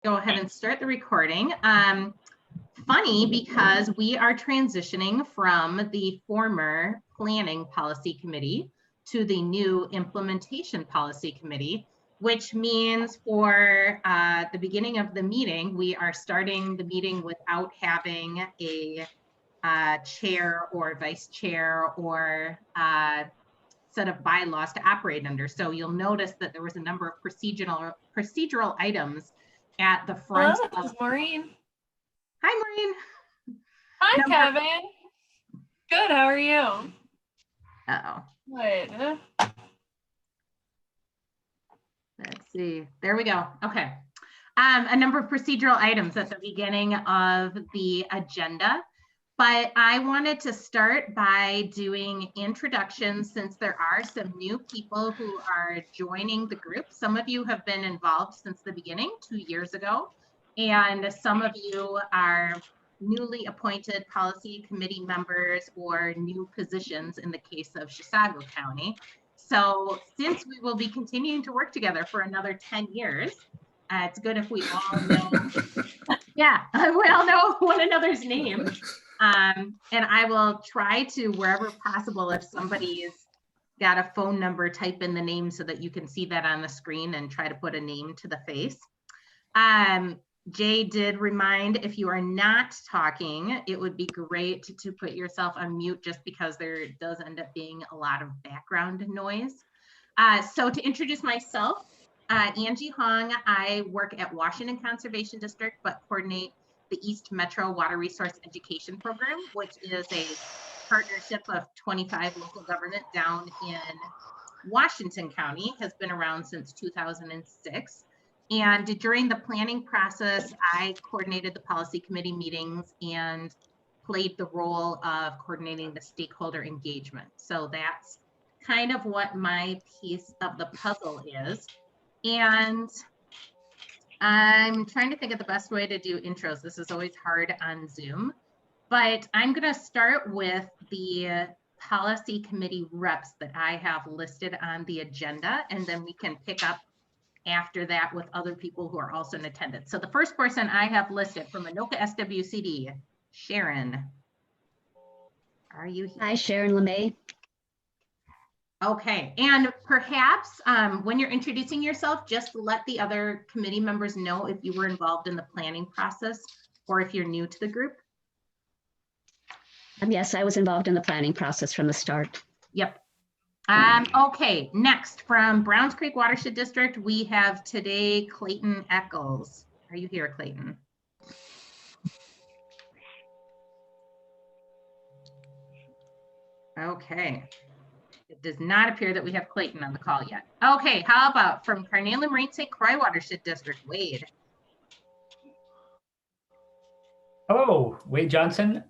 go ahead and start the recording. Funny because we are transitioning from the former Planning Policy Committee to the new Implementation Policy Committee, which means for the beginning of the meeting, we are starting the meeting without having a chair or vice chair or set of bylaws to operate under. So you'll notice that there was a number of procedural items at the front. Hello, this is Maureen. Hi, Maureen. Hi, Kevin. Good, how are you? Uh-oh. Good. Let's see. There we go. Okay. A number of procedural items at the beginning of the agenda, but I wanted to start by doing introductions since there are some new people who are joining the group. Some of you have been involved since the beginning 2 years ago, and some of you are newly appointed policy committee members or new positions in the case of Chisago County. So since we will be continuing to work together for another 10 years, it's good if we all know, yeah, we all know one another's names. And I will try to, wherever possible, if somebody's got a phone number, type in the name so that you can see that on the screen and try to put a name to the face. Jay did remind, if you are not talking, it would be great to put yourself on mute just because there does end up being a lot of background noise. So to introduce myself, Angie Hong, I work at Washington Conservation District, but coordinate the East Metro Water Resource Education Program, which is a partnership of 25 local government down in Washington County, has been around since 2006. And during the planning process, I coordinated the policy committee meetings and played the role of coordinating the stakeholder engagement. So that's kind of what my piece of the puzzle is. And I'm trying to think of the best way to do intros. This is always hard on Zoom, but I'm going to start with the policy committee reps that I have listed on the agenda, and then we can pick up after that with other people who are also in attendance. So the first person I have listed from Anoka SWCD, Sharon. Are you here? Hi, Sharon LeMay. Okay, and perhaps when you're introducing yourself, just let the other committee members know if you were involved in the planning process or if you're new to the group. Yes, I was involved in the planning process from the start. Yep. Okay, next from Browns Creek Watershed District, we have today Clayton Eccles. Are you here, Clayton? Okay. It does not appear that we have Clayton on the call yet. Okay, how about from Carnelian Marine St. Croix Watershed District, Wade? Hello, Wade Johnson,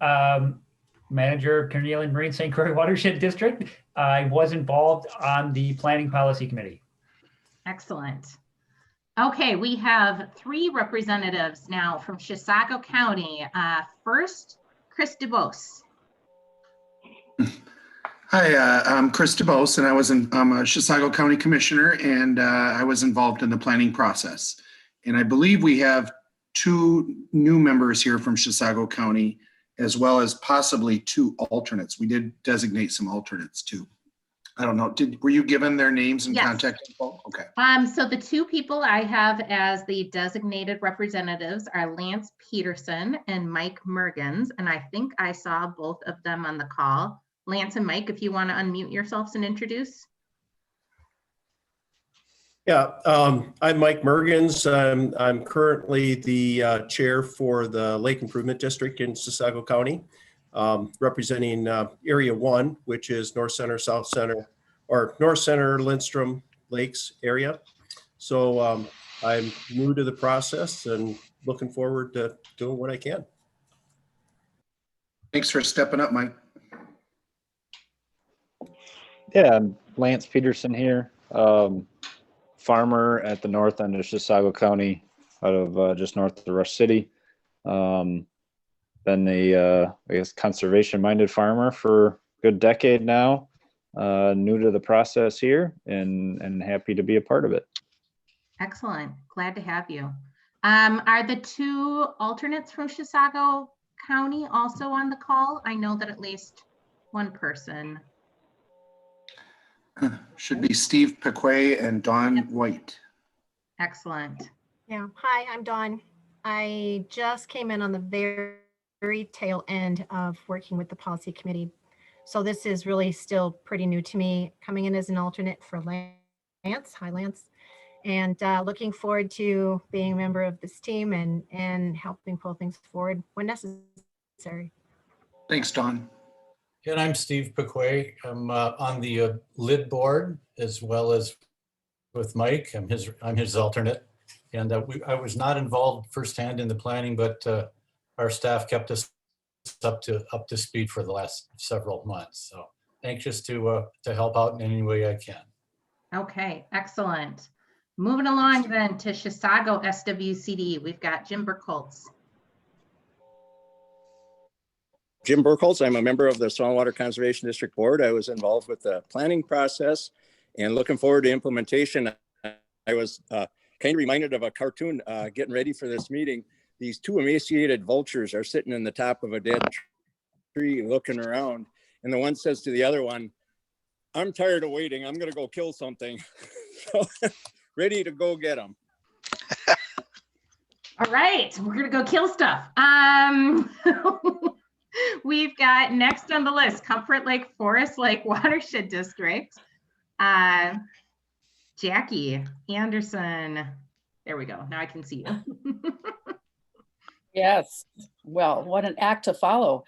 Manager, Carnelian Marine St. Croix Watershed District. I was involved on the Planning Policy Committee. Excellent. Okay, we have 3 representatives now from Chisago County. First, Chris DeBose. Hi, I'm Chris DeBose, and I'm a Chisago County Commissioner, and I was involved in the planning process. And I believe we have 2 new members here from Chisago County, as well as possibly 2 alternates. We did designate some alternates too. I don't know, were you given their names and Yes. contact info? Okay. So the 2 people I have as the designated representatives are Lance Peterson and Mike Mergens, and I think I saw both of them on the call. Lance and Mike, if you want to unmute yourselves and introduce. Yeah, I'm Mike Mergens. I'm currently the chair for the Lake Improvement District in Chisago County, representing Area 1, which is North Center, South Center, or North Center, Lindstrom Lakes area. So I'm new to the process and looking forward to doing what I can. Thanks for stepping up, Mike. Yeah, I'm Lance Peterson here, farmer at the north end of Chisago County, out of just north of Rush City. Been a, I guess, conservation-minded farmer for a good decade now. New to the process here and happy to be a part of it. Excellent. Glad to have you. Are the two alternates from Chisago County also on the call? I know that at least one person. Should be Steve Pequet and Dawn White. Excellent. Yeah. Hi, I'm Dawn. I just came in on the very tail end of working with the policy committee. So this is really still pretty new to me, coming in as an alternate for Lance. Hi, Lance. And looking forward to being a member of this team and helping pull things forward when necessary. Thanks, Dawn. And I'm Steve Pequet. I'm on the LID board as well as with Mike. I'm his alternate. And I was not involved firsthand in the planning, but our staff kept us up to speed for the last several months. So anxious to help out in any way I can. Okay, excellent. Moving along then to Chisago SWCD, we've got Jim Burkholz. Jim Burkholz. I'm a member of the Stormwater Conservation District Board. I was involved with the planning process and looking forward to implementation. I was kind of reminded of a cartoon getting ready for this meeting. These two emaciated vultures are sitting in the top of a dead tree looking around. And the one says to the other one, "I'm tired of waiting. I'm going to go kill something." So, ready to go get them. All right, we're gonna go kill stuff. We've got next on the list, Comfort Lake Forest Lake Watershed District. Jackie Anderson. There we go. Now I can see you. Yes. Well, what an act to follow.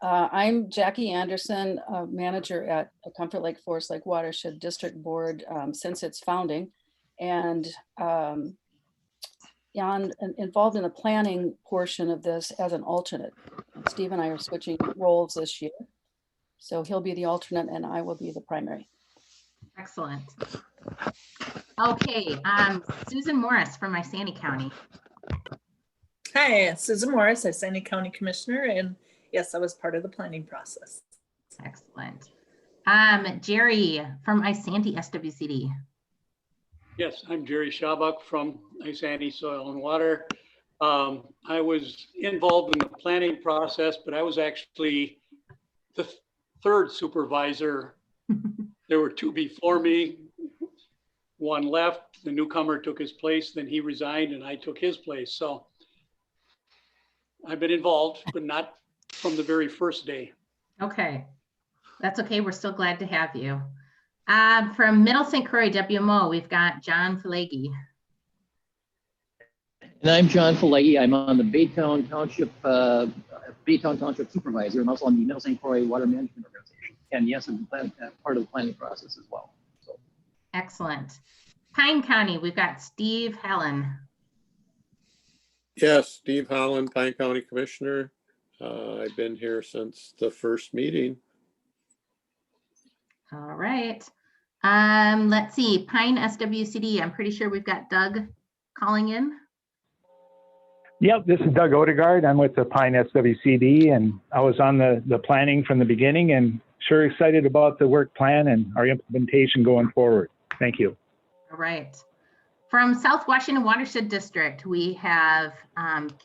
I'm Jackie Anderson, manager at Comfort Lake Forest Lake Watershed District Board since its founding, and involved in the planning portion of this as an alternate. Steve and I are switching roles this year. So he'll be the alternate and I will be the primary. Excellent. Okay, Susan Morris from Isani County. Hi, Susan Morris, Isani County Commissioner, and yes, I was part of the planning process. Excellent. Jerry from Isanti SWCD. Yes, I'm Jerry Schabach from Isanti Soil and Water. I was involved in the planning process, but I was actually the third supervisor. There were two before me. One left, the newcomer took his place, then he resigned and I took his place. So I've been involved, but not from the very first day. Okay, that's okay. We're still glad to have you. From Middle St. Croix WMO, we've got John Falegi. And I'm John Falegi. I'm on the Baytown Township Supervisor, and also on the Middle St. Croix Water Management Organization. And yes, I'm part of the planning process as well. So. Excellent. Pine County, we've got Steve Helen. Yes, Steve Holland, Pine County Commissioner. I've been here since the first meeting. All right. Let's see, Pine SWCD. I'm pretty sure we've got Doug calling in. Yep, this is Doug Odegaard. I'm with the Pine SWCD, and I was on the planning from the beginning and sure excited about the work plan and our implementation going forward. Thank you. All right. From South Washington Watershed District, we have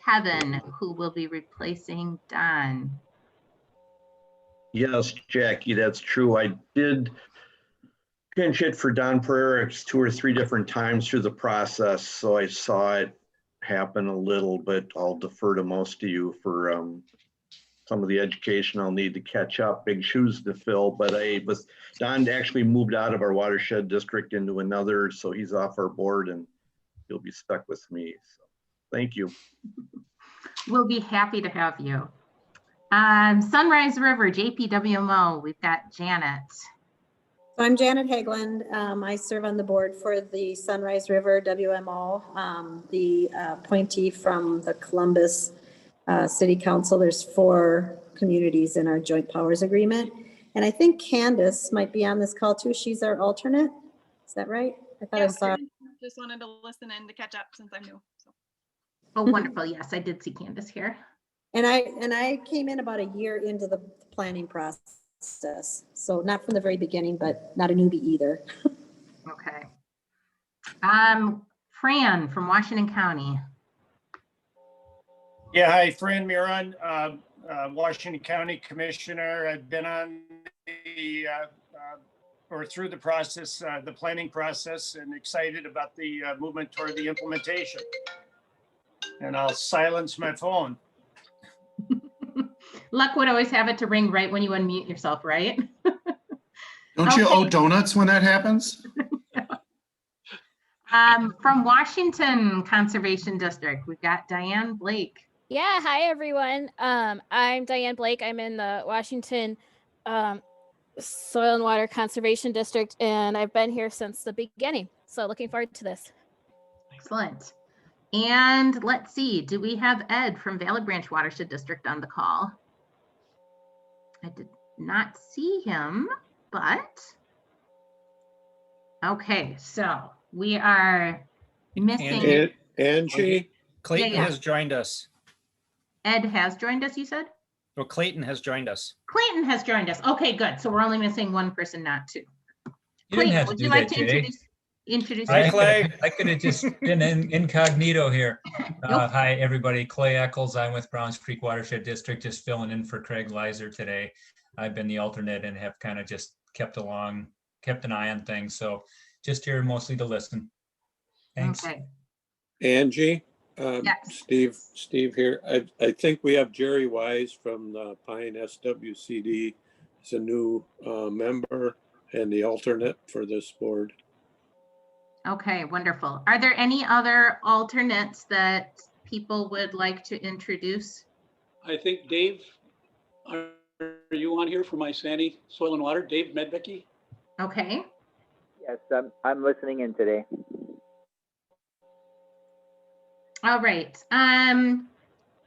Kevin, who will be replacing Don. Yes, Jackie, that's true. I did pinch it for Don Pereira 2 or 3 different times through the process, so I saw it happen a little, but I'll defer to most of you for some of the education I'll need to catch up. Big shoes to fill, but Don actually moved out of our watershed district into another, so he's off our board and he'll be stuck with me. So thank you. We'll be happy to have you. Sunrise River, JPWMO, we've got Janet. I'm Janet Hageland. I serve on the board for the Sunrise River WMO, the appointee from the Columbus City Council. There's 4 communities in our joint powers agreement. And I think Candace might be on this call too. She's our alternate. Is that right? I thought I saw. Just wanted to listen in to catch up since I'm new. So. Oh, wonderful. Yes, I did see Candace here. And I came in about a year into the planning process. So not from the very beginning, but not a newbie either. Okay. Fran from Washington County. Yeah, hi, Fran Miron, Washington County Commissioner. I've been on the, or through the process, the planning process, and excited about the movement toward the implementation. And I'll silence my phone. Luck would always have it to ring right when you unmute yourself, right? Don't you Okay. owe donuts when that happens? From Washington Conservation District, we've got Diane Blake. Yeah, hi everyone. I'm Diane Blake. I'm in the Washington Soil and Water Conservation District, and I've been here since the beginning. So looking forward to this. Excellent. And let's see, do we have Ed from Valley Branch Watershed District on the call? I did not see him, but okay, so we are missing. Angie? Clayton Yeah, yeah. has joined us. Ed has joined us, you said? Well, Clayton has joined us. Clayton has joined us. Okay, good. So we're only missing one person, not two. You didn't Clayton, have to would do you like that, to Jay. introduce I yourself? could have just been incognito here. Nope. Hi, everybody. Clay Eccles. I'm with Browns Creek Watershed District, just filling in for Craig Leiser today. I've been the alternate and have kind of just kept an eye on things. So just here mostly to listen. Thanks. Okay. Angie? Yes. Steve here. I think we have Jerry Wise from the Pine SWCD. He's a new member and the alternate for this board. Okay, wonderful. Are there any other alternates that people would like to introduce? I think Dave, are you on here for my Sandy Soil and Water? Dave Medvicki? Okay. Yes, I'm listening in today. All right. In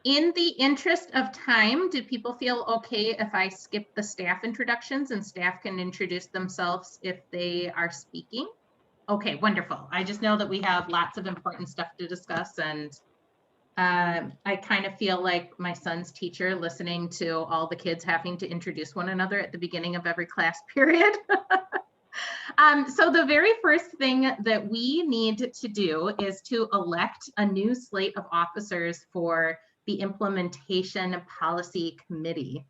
the interest of time, do people feel okay if I skip the staff introductions and staff can introduce themselves if they are speaking? Okay, wonderful. I just know that we have lots of important stuff to discuss, and I kind of feel like my son's teacher listening to all the kids having to introduce one another at the beginning of every class period. So the very first thing that we need to do is to elect a new slate of officers for the Implementation Policy Committee.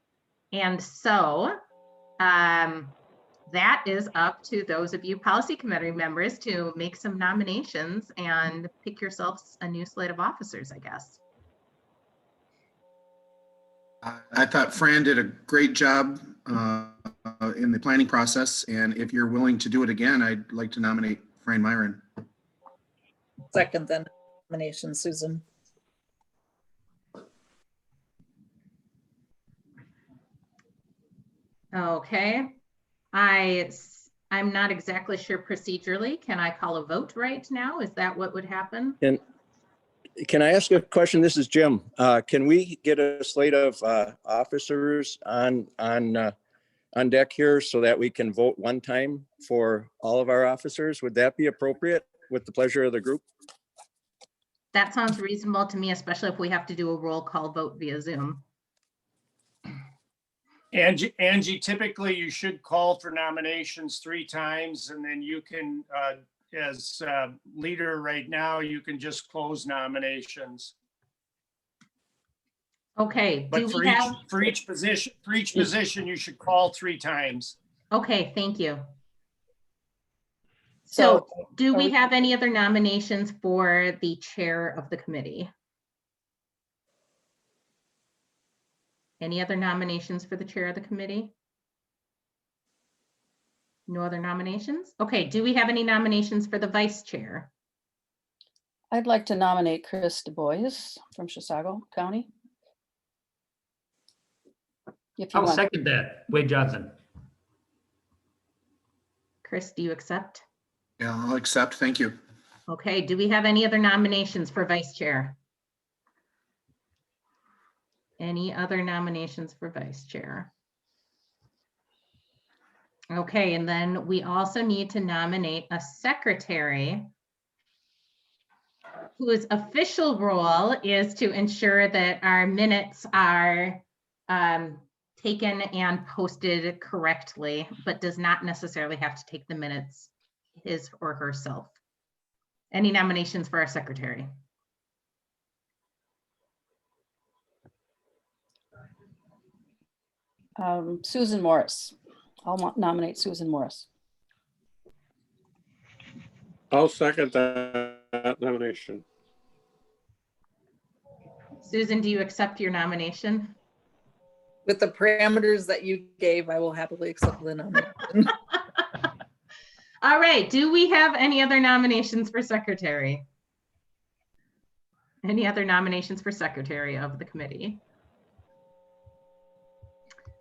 And so that is up to those of you policy committee members to make some nominations and pick yourselves a new slate of officers, I guess. I thought Fran did a great job in the planning process, and if you're willing to do it again, I'd like to nominate Fran Myron. Second the nomination, Susan. Okay. I'm not exactly sure procedurally. Can I call a vote right now? Is that what would happen? Can I ask a question? This is Jim. Can we get a slate of officers on deck here so that we can vote one time for all of our officers? Would that be appropriate with the pleasure of the group? That sounds reasonable to me, especially if we have to do a roll call vote via Zoom. Angie, typically you should call for nominations 3 times, and then you can, as leader right now, you can just close nominations. Okay. But for each position, you should call 3 times. Okay, thank you. So do we have any other nominations for the chair of the committee? Any other nominations for the chair of the committee? No other nominations? Okay, do we have any nominations for the vice chair? I'd like to nominate Chris Du Bois from Chisago County. If you I'll want. second that. Wade Johnson. Chris, do you accept? Yeah, I'll accept. Thank you. Okay, do we have any other nominations for vice chair? Any other nominations for vice chair? Okay, and then we also need to nominate a secretary whose official role is to ensure that our minutes are taken and posted correctly, but does not necessarily have to take the minutes his or herself. Any nominations for our secretary? Susan Morris. I'll nominate Susan Morris. I'll second that nomination. Susan, do you accept your nomination? With the parameters that you gave, I will happily accept the nomination. All right, do we have any other nominations for secretary? Any other nominations for secretary of the committee?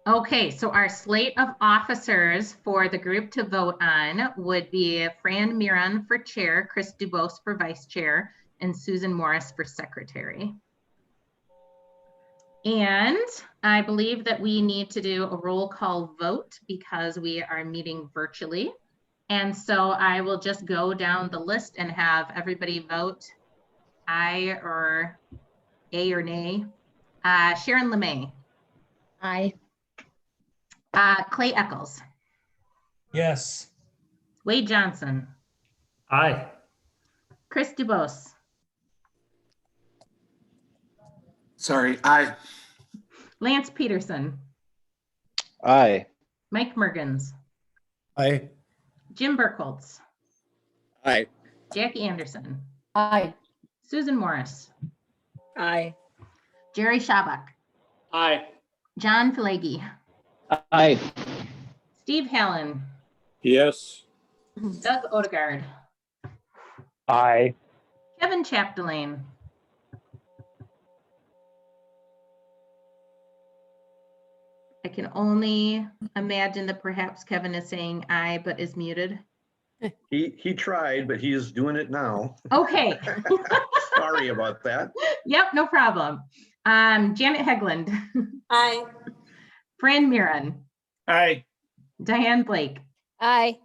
Okay, so our slate of officers for the group to vote on would be Fran Miron for chair, Chris Dubose for vice chair, and Susan Morris for secretary. And I believe that we need to do a roll call vote because we are meeting virtually. And so I will just go down the list and have everybody vote aye or A or nay. Sharon LeMay. Aye. Clay Eccles. Yes. Wade Johnson. Aye. Chris Dubose. Sorry, aye. Lance Peterson. Aye. Mike Mergens. Aye. Jim Burkholz. Aye. Jackie Anderson. Aye. Susan Morris. Aye. Jerry Shabak. Aye. John Filagi. Aye. Steve Hallen. Yes. Doug Odegaard. Aye. Kevin Chapdelaine. I can only imagine that perhaps Kevin is saying aye, but is muted. He tried, but he is doing it now. Okay. Sorry about that. Yep, no problem. Janet Hegland. Aye. Fran Miron. Aye. Diane Blake. Aye.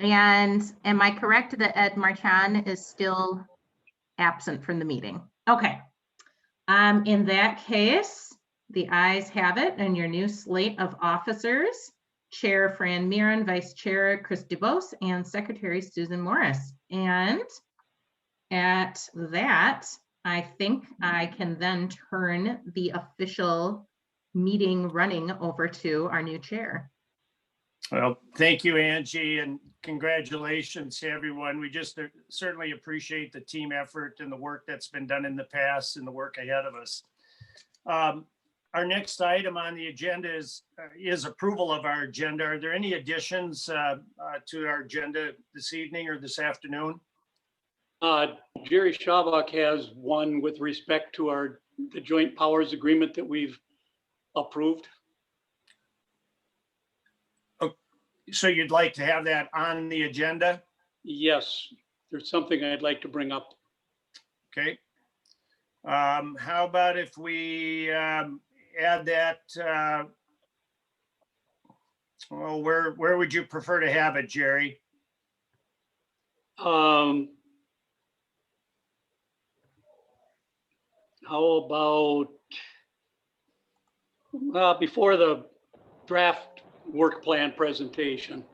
And am I correct that Ed Marchand is still absent from the meeting? Okay. In that case, the ayes have it, and your new slate of officers, Chair Fran Miron, Vice Chair Chris Dubose, and Secretary Susan Morris. And at that, I think I can then turn the official meeting running over to our new chair. Well, thank you, Angie, and congratulations to everyone. We just certainly appreciate the team effort and the work that's been done in the past and the work ahead of us. Our next item on the agenda is approval of our agenda. Are there any additions to our agenda this evening or this afternoon? Jerry Shabak has one with respect to the joint powers agreement that we've approved. So you'd like to have that on the agenda? Yes, there's something I'd like to bring up. Okay. How about if we add that? Well, where would you prefer to have it, Jerry? How about before the draft work plan presentation?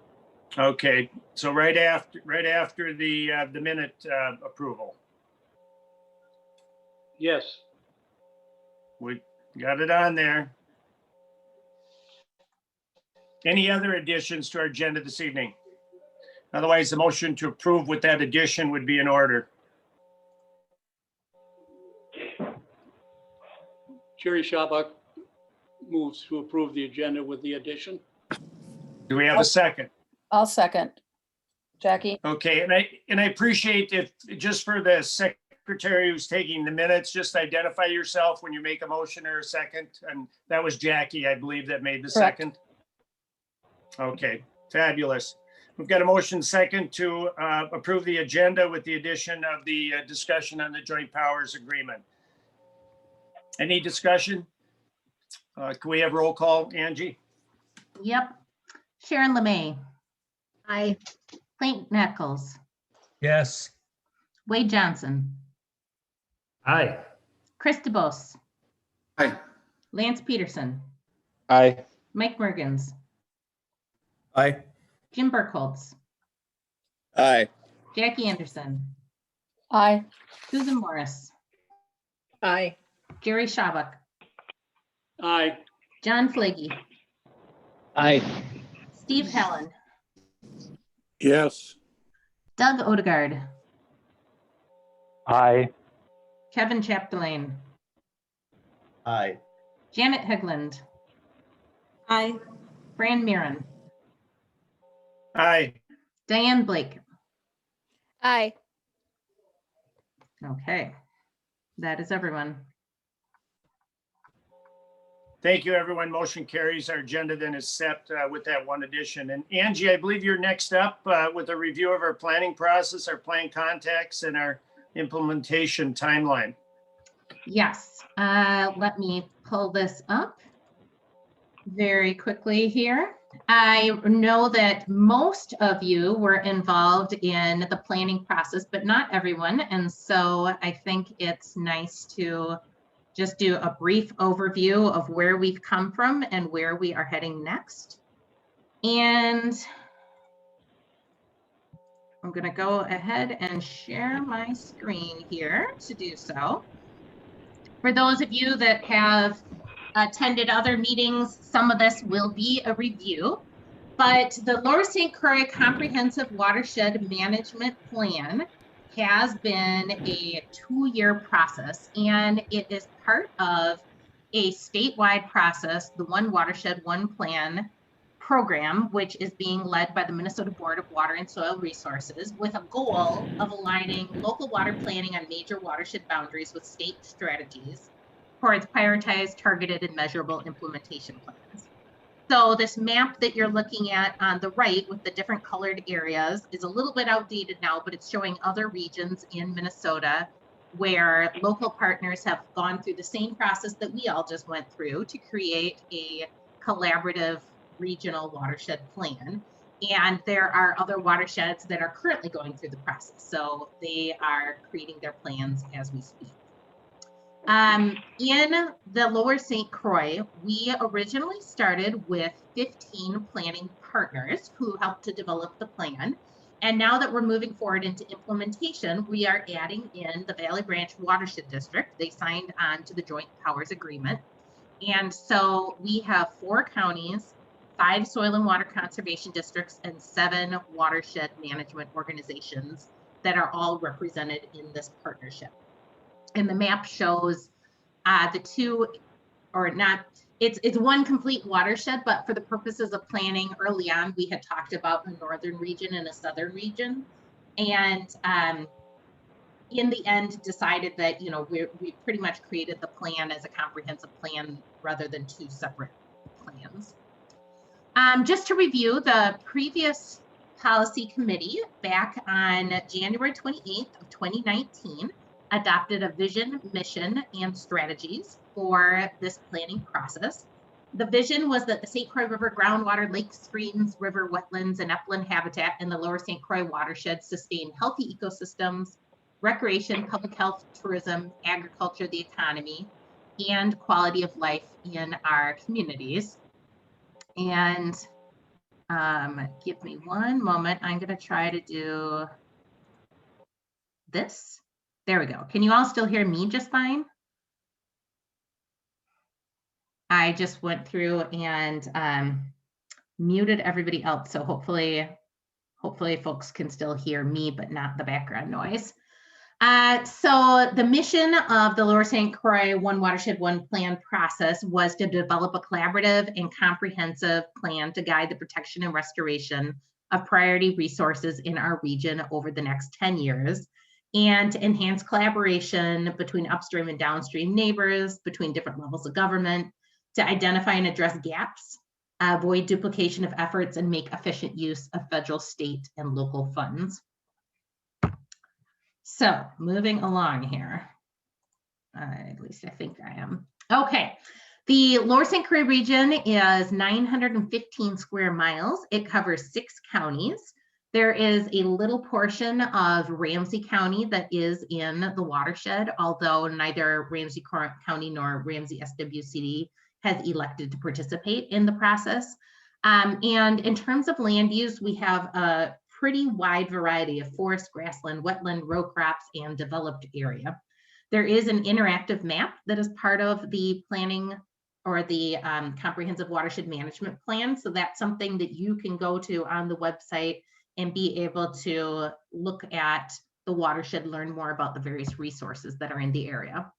Okay, so right after the minute approval. Yes. We got it on there. Any other additions to our agenda this evening? Otherwise, the motion to approve with that addition would be in order. Jerry Shabak moves to approve the agenda with the addition. Do we have a second? I'll second. Jackie? Okay, and I appreciate if, just for the secretary who's taking the minutes, just identify yourself when you make a motion or a second. And that was Jackie, I believe, that made the Correct. second. Okay, fabulous. We've got a motion second to approve the agenda with the addition of the discussion on the joint powers agreement. Any discussion? Can we have roll call, Angie? Yep. Sharon LeMay. Aye. Clayton Eccles. Yes. Wade Johnson. Aye. Chris Dubose. Aye. Lance Peterson. Aye. Mike Mergens. Aye. Jim Burkholz. Aye. Jackie Anderson. Aye. Susan Morris. Aye. Jerry Shabak. Aye. John Flaggy. Aye. Steve Helen, Yes. Doug Odegaard, Aye. Kevin Chapdelaine, Aye. Janet Hegland, Aye. Fran Mirren, Aye. Diane Blake. Aye. Okay, that is everyone. Thank you, everyone. Motion carries. Our agenda then is set with that one addition. And Angie, I believe you're next up with a review of our planning process, our plan contacts, and our implementation timeline. Yes, let me pull this up very quickly here. I know that most of you were involved in the planning process, but not everyone. And so I think it's nice to just do a brief overview of where we've come from and where we are heading next. And I'm going to go ahead and share my screen here to do so. For those of you that have attended other meetings, some of this will be a review, but the Lower St. Croix Comprehensive Watershed Management Plan has been a 2-year process, and it is part of a statewide process, the One Watershed, One Plan program, which is being led by the Minnesota Board of Water and Soil Resources, with a goal of aligning local water planning on major watershed boundaries with state strategies towards prioritized, targeted, and measurable implementation plans. So this map that you're looking at on the right with the different colored areas is a little bit outdated now, but it's showing other regions in Minnesota where local partners have gone through the same process that we all just went through to create a collaborative regional watershed plan. And there are other watersheds that are currently going through the process. So they are creating their plans as we speak. In the Lower St. Croix, we originally started with 15 planning partners who helped to develop the plan. And now that we're moving forward into implementation, we are adding in the Valley Branch Watershed District. They signed on to the Joint Powers Agreement. And so we have 4 counties, 5 soil and water conservation districts, and 7 watershed management organizations that are all represented in this partnership. And the map shows the 2, or not, it's one complete watershed, but for the purposes of planning early on, we had talked about a northern region and a southern region. And in the end decided that, you know, we pretty much created the plan as a comprehensive plan rather than 2 separate plans. Just to review, the previous policy committee back on January 28th of 2019 adopted a vision, mission, and strategies for this planning process. The vision was that the St. Croix River groundwater, lakes, streams, river, wetlands, and upland habitat in the Lower St. Croix watershed sustain healthy ecosystems, recreation, public health, tourism, agriculture, the economy, and quality of life in our communities. And give me one moment. I'm going to try to do this. There we go. Can you all still hear me just fine? I just went through and muted everybody else. So hopefully folks can still hear me, but not the background noise. So the mission of the Lower St. Croix One Watershed, One Plan process was to develop a collaborative and comprehensive plan to guide the protection and restoration of priority resources in our region over the next 10 years, and to enhance collaboration between upstream and downstream neighbors, between different levels of government, to identify and address gaps, avoid duplication of efforts, and make efficient use of federal, state, and local funds. So moving along here, at least I think I am. Okay, the Lower St. Croix region is 915 square miles. It covers 6 counties. There is a little portion of Ramsey County that is in the watershed, although neither Ramsey County nor Ramsey SWCD has elected to participate in the process. And in terms of land use, we have a pretty wide variety of forest, grassland, wetland, row crops, and developed area. There is an interactive map that is part of the planning or the Comprehensive Watershed Management Plan. So that's something that you can go to on the website and be able to look at the watershed, learn more about the various resources that are in the area.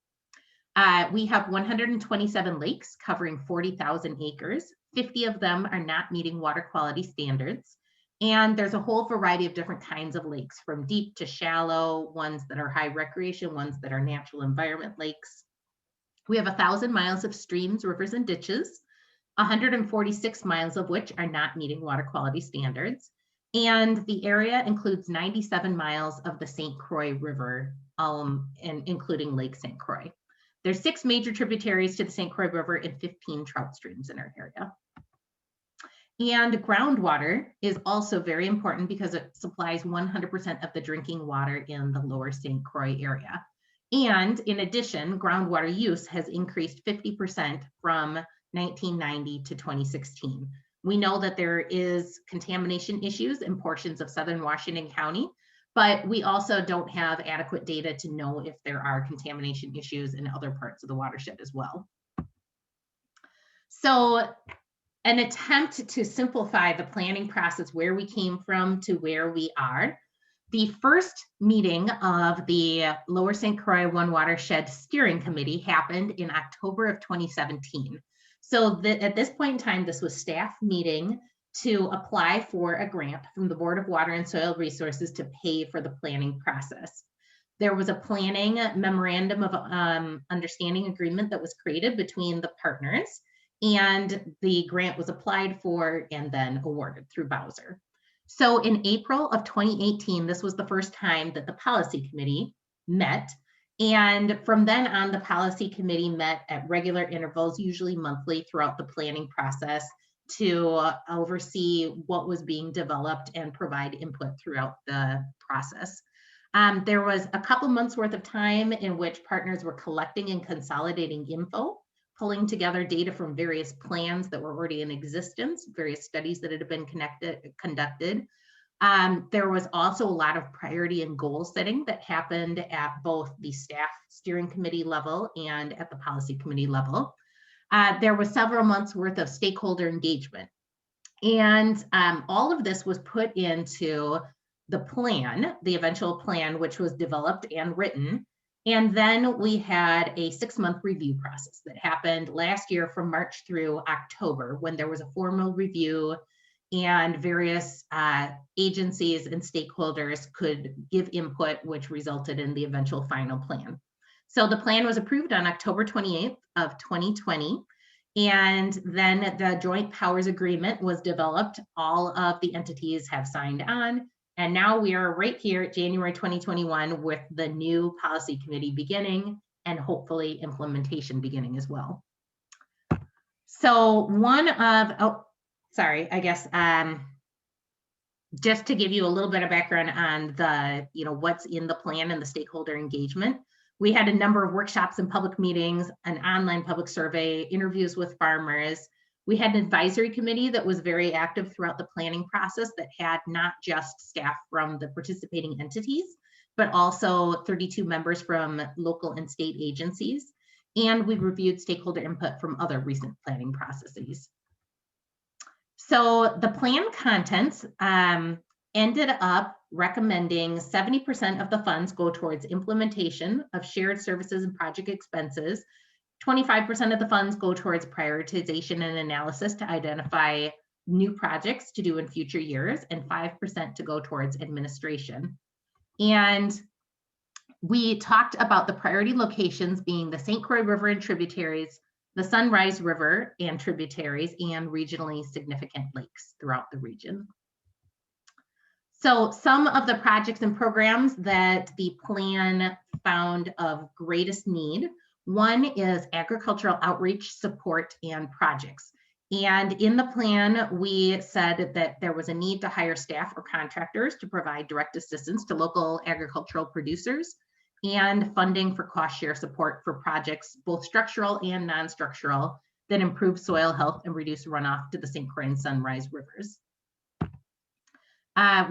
We have 127 lakes covering 40,000 acres. 50 of them are not meeting water quality standards. And there's a whole variety of different kinds of lakes, from deep to shallow, ones that are high recreation, ones that are natural environment lakes. We have 1,000 miles of streams, rivers, and ditches, 146 miles of which are not meeting water quality standards. And the area includes 97 miles of the St. Croix River, and including Lake St. Croix. There's 6 major tributaries to the St. Croix River and 15 trout streams in our area. And groundwater is also very important because it supplies 100% of the drinking water in the lower St. Croix area. And in addition, groundwater use has increased 50% from 1990 to 2016. We know that there is contamination issues in portions of southern Washington County, but we also don't have adequate data to know if there are contamination issues in other parts of the watershed as well. So an attempt to simplify the planning process, where we came from to where we are. The first meeting of the Lower St. Croix One Watershed Steering Committee happened in October of 2017. So at this point in time, this was staff meeting to apply for a grant from the Board of Water and Soil Resources to pay for the planning process. There was a planning memorandum of understanding agreement that was created between the partners, and the grant was applied for and then awarded through Bowser. So in April of 2018, this was the first time that the policy committee met. And from then on, the policy committee met at regular intervals, usually monthly, throughout the planning process to oversee what was being developed and provide input throughout the process. There was a couple months worth of time in which partners were collecting and consolidating info, pulling together data from various plans that were already in existence, various studies that had been conducted. There was also a lot of priority and goal setting that happened at both the staff steering committee level and at the policy committee level. There was several months worth of stakeholder engagement. And all of this was put into the plan, the eventual plan, which was developed and written. And then we had a 6-month review process that happened last year from March through October, when there was a formal review and various agencies and stakeholders could give input, which resulted in the eventual final plan. So the plan was approved on October 28th of 2020. And then the joint powers agreement was developed. All of the entities have signed on. And now we are right here at January 2021 with the new policy committee beginning and hopefully implementation beginning as well. So just to give you a little bit of background on the, what's in the plan and the stakeholder engagement. We had a number of workshops and public meetings, an online public survey, interviews with farmers. We had an advisory committee that was very active throughout the planning process that had not just staff from the participating entities, but also 32 members from local and state agencies. And we reviewed stakeholder input from other recent planning processes. So the plan contents ended up recommending 70% of the funds go towards implementation of shared services and project expenses. 25% of the funds go towards prioritization and analysis to identify new projects to do in future years, and 5% to go towards administration. And we talked about the priority locations being the St. Croix River and tributaries, the Sunrise River and tributaries, and regionally significant lakes throughout the region. So some of the projects and programs that the plan found of greatest need. One is agricultural outreach, support, and projects. And in the plan, we said that there was a need to hire staff or contractors to provide direct assistance to local agricultural producers, and funding for cost share support for projects, both structural and non-structural, that improve soil health and reduce runoff to the St. Croix and Sunrise rivers.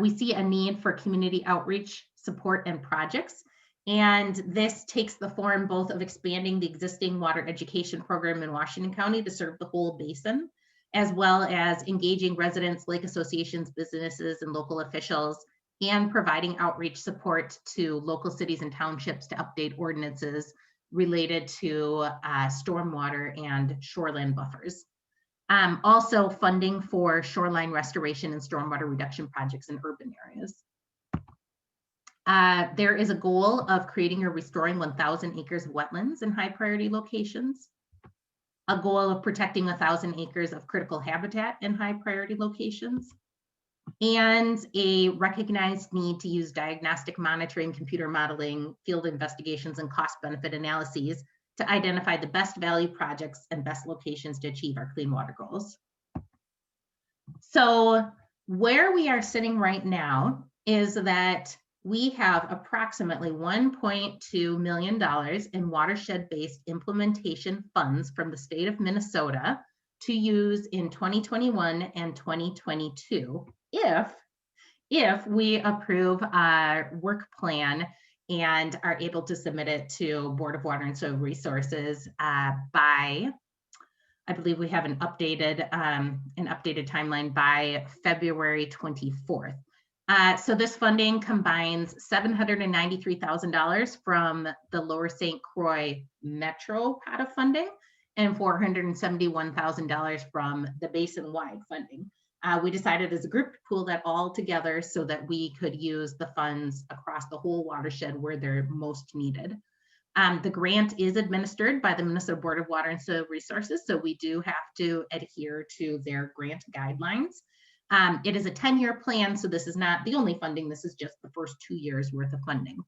We see a need for community outreach, support, and projects. And this takes the form both of expanding the existing water education program in Washington County to serve the whole basin, as well as engaging residents, lake associations, businesses, and local officials, and providing outreach support to local cities and townships to update ordinances related to stormwater and shoreline buffers. Also funding for shoreline restoration and stormwater reduction projects in urban areas. There is a goal of creating or restoring 1,000 acres of wetlands in high priority locations, a goal of protecting 1,000 acres of critical habitat in high priority locations, and a recognized need to use diagnostic monitoring, computer modeling, field investigations, and cost benefit analyses to identify the best value projects and best locations to achieve our clean water goals. So where we are sitting right now is that we have approximately $1.2 million in watershed-based implementation funds from the state of Minnesota to use in 2021 and 2022 if we approve our work plan and are able to submit it to Board of Water and Soil Resources by, I believe we have an updated timeline by February 24th. So this funding combines $793,000 from the Lower St. Croix Metro pot of funding and $471,000 from the basin-wide funding. We decided as a group to pool that all together so that we could use the funds across the whole watershed where they're most needed. The grant is administered by the Minnesota Board of Water and Soil Resources, so we do have to adhere to their grant guidelines. It is a 10-year plan, so this is not the only funding, this is just the first 2 years worth of funding.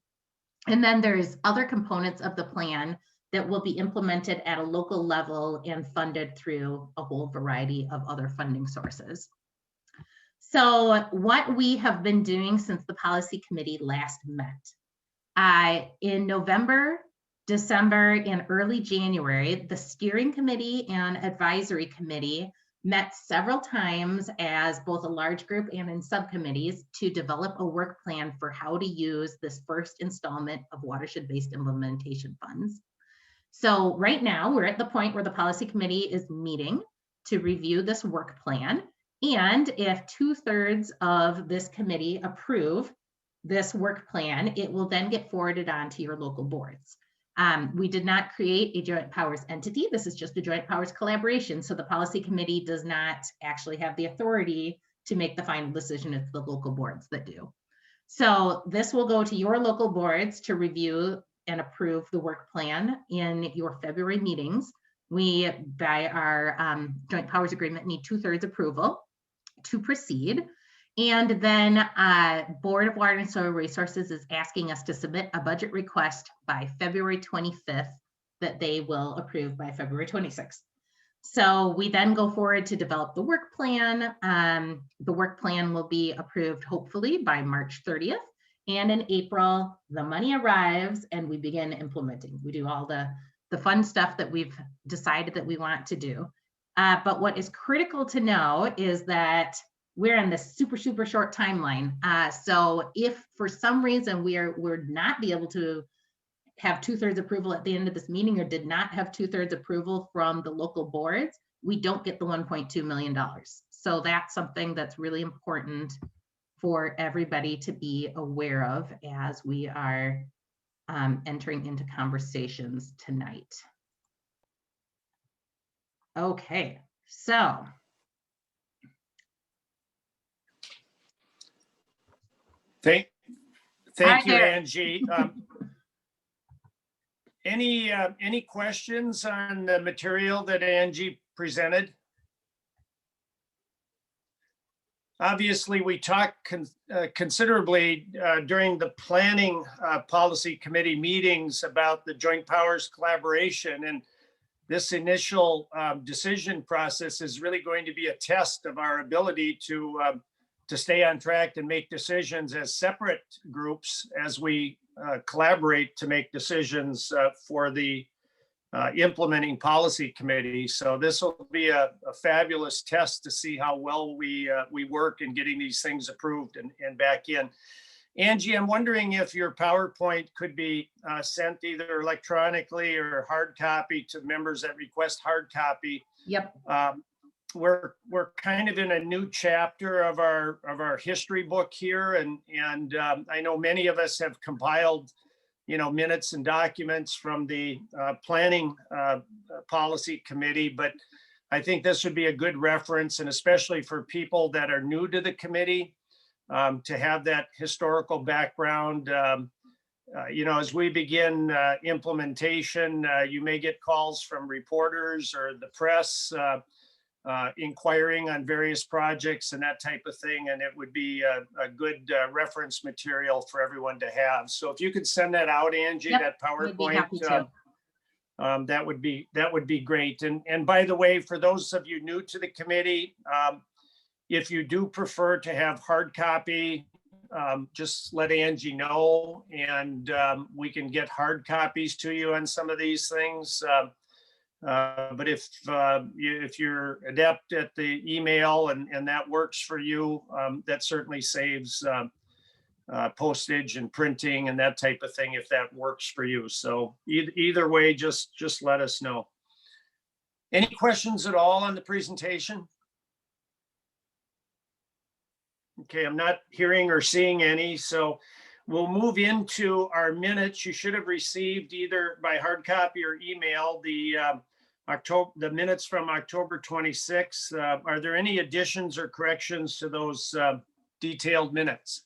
And then there's other components of the plan that will be implemented at a local level and funded through a whole variety of other funding sources. So what we have been doing since the policy committee last met, in November, December, and early January, the steering committee and advisory committee met several times as both a large group and in subcommittees to develop a work plan for how to use this first installment of watershed-based implementation funds. So right now we're at the point where the policy committee is meeting to review this work plan. And if 2/3 of this committee approve this work plan, it will then get forwarded on to your local boards. We did not create a joint powers entity. This is just a joint powers collaboration. So the policy committee does not actually have the authority to make the final decision. It's the local boards that do. So this will go to your local boards to review and approve the work plan in your February meetings. We, by our joint powers agreement, need 2/3 approval to proceed. And then Board of Water and Soil Resources is asking us to submit a budget request by February 25th that they will approve by February 26th. So we then go forward to develop the work plan. The work plan will be approved hopefully by March 30th. And in April, the money arrives and we begin implementing. We do all the fun stuff that we've decided that we want to do. But what is critical to know is that we're in this super short timeline. So if for some reason we're not be able to have 2/3 approval at the end of this meeting or did not have 2/3 approval from the local boards, we don't get the $1.2 million. So that's something that's really important for everybody to be aware of as we are entering into conversations tonight. Okay, so. Thank you, there. Angie. Any questions on the material that Angie presented? Obviously, we talked considerably during the planning policy committee meetings about the joint powers collaboration, and this initial decision process is really going to be a test of our ability to stay on track and make decisions as separate groups as we collaborate to make decisions for the implementing policy committee. So this will be a fabulous test to see how well we work in getting these things approved and back in. Angie, I'm wondering if your PowerPoint could be sent either electronically or hard copy to members that request hard copy. Yep. We're kind of in a new chapter of our history book here, and I know many of us have compiled, minutes and documents from the Planning Policy Committee, but I think this would be a good reference, and especially for people that are new to the committee, to have that historical background. As we begin implementation, you may get calls from reporters or the press inquiring on various projects and that type of thing, and it would be a good reference material for everyone to have. So if you could send that out, Angie, Yep, that I'd be PowerPoint, happy to. that would be great. And by the way, for those of you new to the committee, if you do prefer to have hard copy, just let Angie know, and we can get hard copies to you on some of these things. But if you're adept at the email and that works for you, that certainly saves postage and printing and that type of thing if that works for you. So either way, just let us know. Any questions at all on the presentation? Okay, I'm not hearing or seeing any, so we'll move into our minutes. You should have received either by hard copy or email the minutes from October 26th. Are there any additions or corrections to those detailed minutes?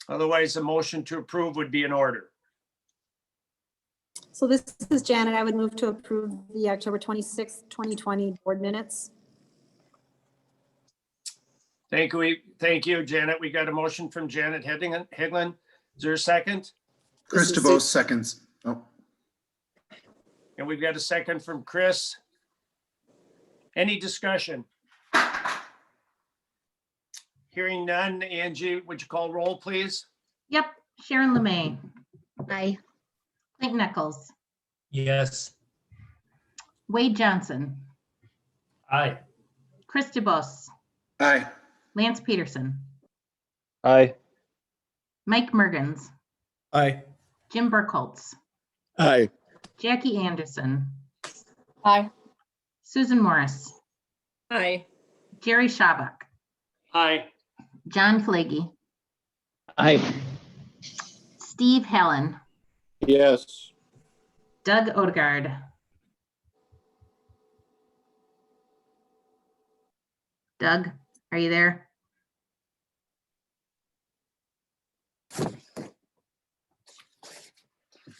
Otherwise, a motion to approve would be in order. So this is Janet. I would move to approve the October 26th, 2020 board minutes. Thank you, Janet. We got a motion from Janet Hegland. Is there a second? Chris DeVos seconds. Oh. And we've got a second from Chris. Any discussion? Hearing none. Angie, would you call roll, please? Yep. Sharon LeMay. Aye. Clayton Nichols. Yes. Wade Johnson. Aye. Chris DeBose. Aye. Lance Peterson. Aye. Mike Mergens. Aye. Jim Burkholz. Aye. Jackie Anderson. Aye. Susan Morris. Aye. Jerry Shabak. Aye. John Flagey. Aye. Steve Helen. Yes. Doug Odegaard. Doug, are you there?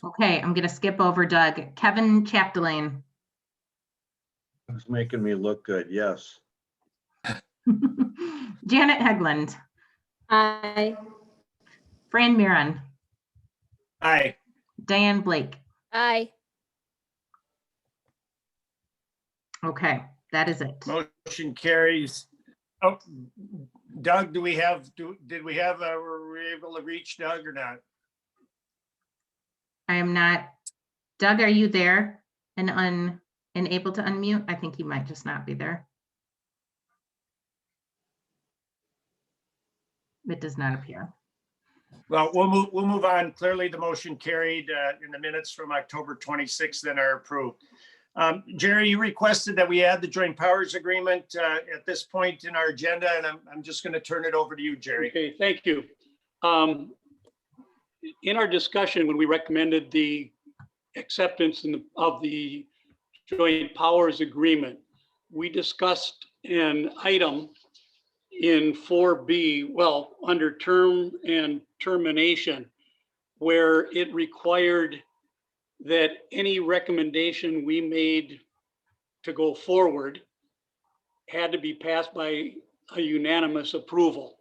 Okay, I'm gonna skip over Doug. Kevin Chapdelaine. It's making me look good. Yes. Janet Hegland. Aye. Fran Mirren. Aye. Diane Blake. Aye. Okay, that is it. Motion carries. Oh, Doug, did we have, were we able to reach Doug or not? I am not. Doug, are you there and able to unmute? I think he might just not be there. It does not appear. Well, we'll move on. Clearly, the motion carried in the minutes from October 26th then are approved. Jerry, you requested that we add the joint powers agreement at this point in our agenda, and I'm just going to turn it over to you, Jerry. Okay, thank you. In our discussion, when we recommended the acceptance of the joint powers agreement, we discussed an item in 4B, well, under term and termination, where it required that any recommendation we made to go forward had to be passed by a unanimous approval.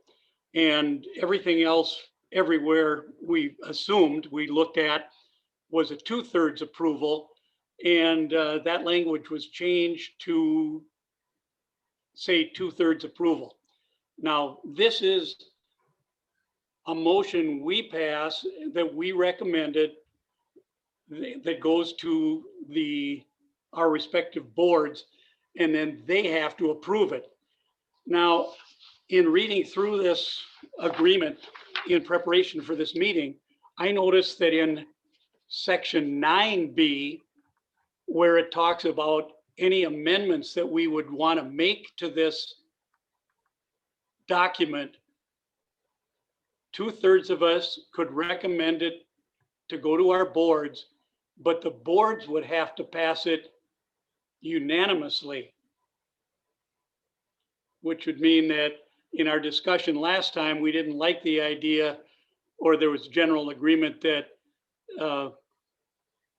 And everything else, everywhere we assumed we looked at was a 2/3 approval. And that language was changed to say 2/3 approval. Now, this is a motion we pass that we recommended that goes to our respective boards, and then they have to approve it. Now, in reading through this agreement in preparation for this meeting, I noticed that in section 9B, where it talks about any amendments that we would want to make to this document, 2/3 of us could recommend it to go to our boards, but the boards would have to pass it unanimously, which would mean that in our discussion last time, we didn't like the idea, or there was general agreement that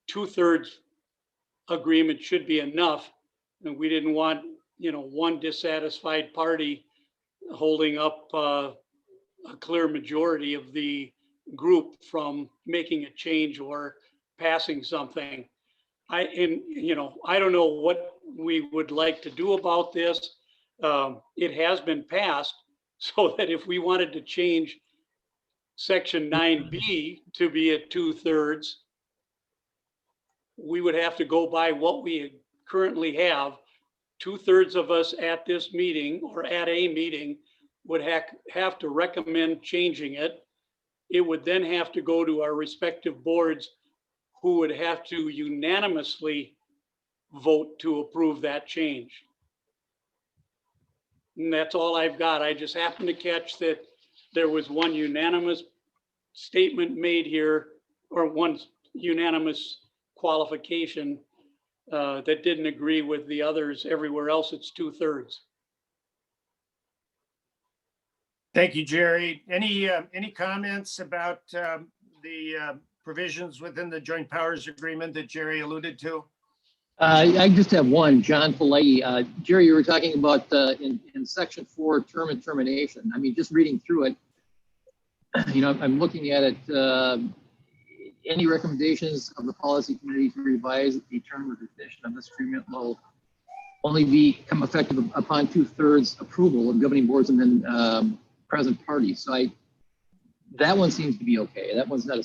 2/3 agreement should be enough. And we didn't want, one dissatisfied party holding up a clear majority of the group from making a change or passing something. I don't know what we would like to do about this. It has been passed, so that if we wanted to change section 9B to be at 2/3, we would have to go by what we currently have. 2/3 of us at this meeting or at a meeting would have to recommend changing it. It would then have to go to our respective boards, who would have to unanimously vote to approve that change. And that's all I've got. I just happened to catch that there was one unanimous statement made here, or one unanimous qualification that didn't agree with the others. Everywhere else, it's 2/3. Thank you, Jerry. Any comments about the provisions within the joint powers agreement that Jerry alluded to? I just have one, John Pillay. Jerry, you were talking about in section 4, term and termination. I mean, just reading through it, I'm looking at it. Any recommendations of the policy committee to revise the term or definition of this agreement will only become effective upon 2/3 approval of governing boards and then present parties. So that one seems to be okay. That one's not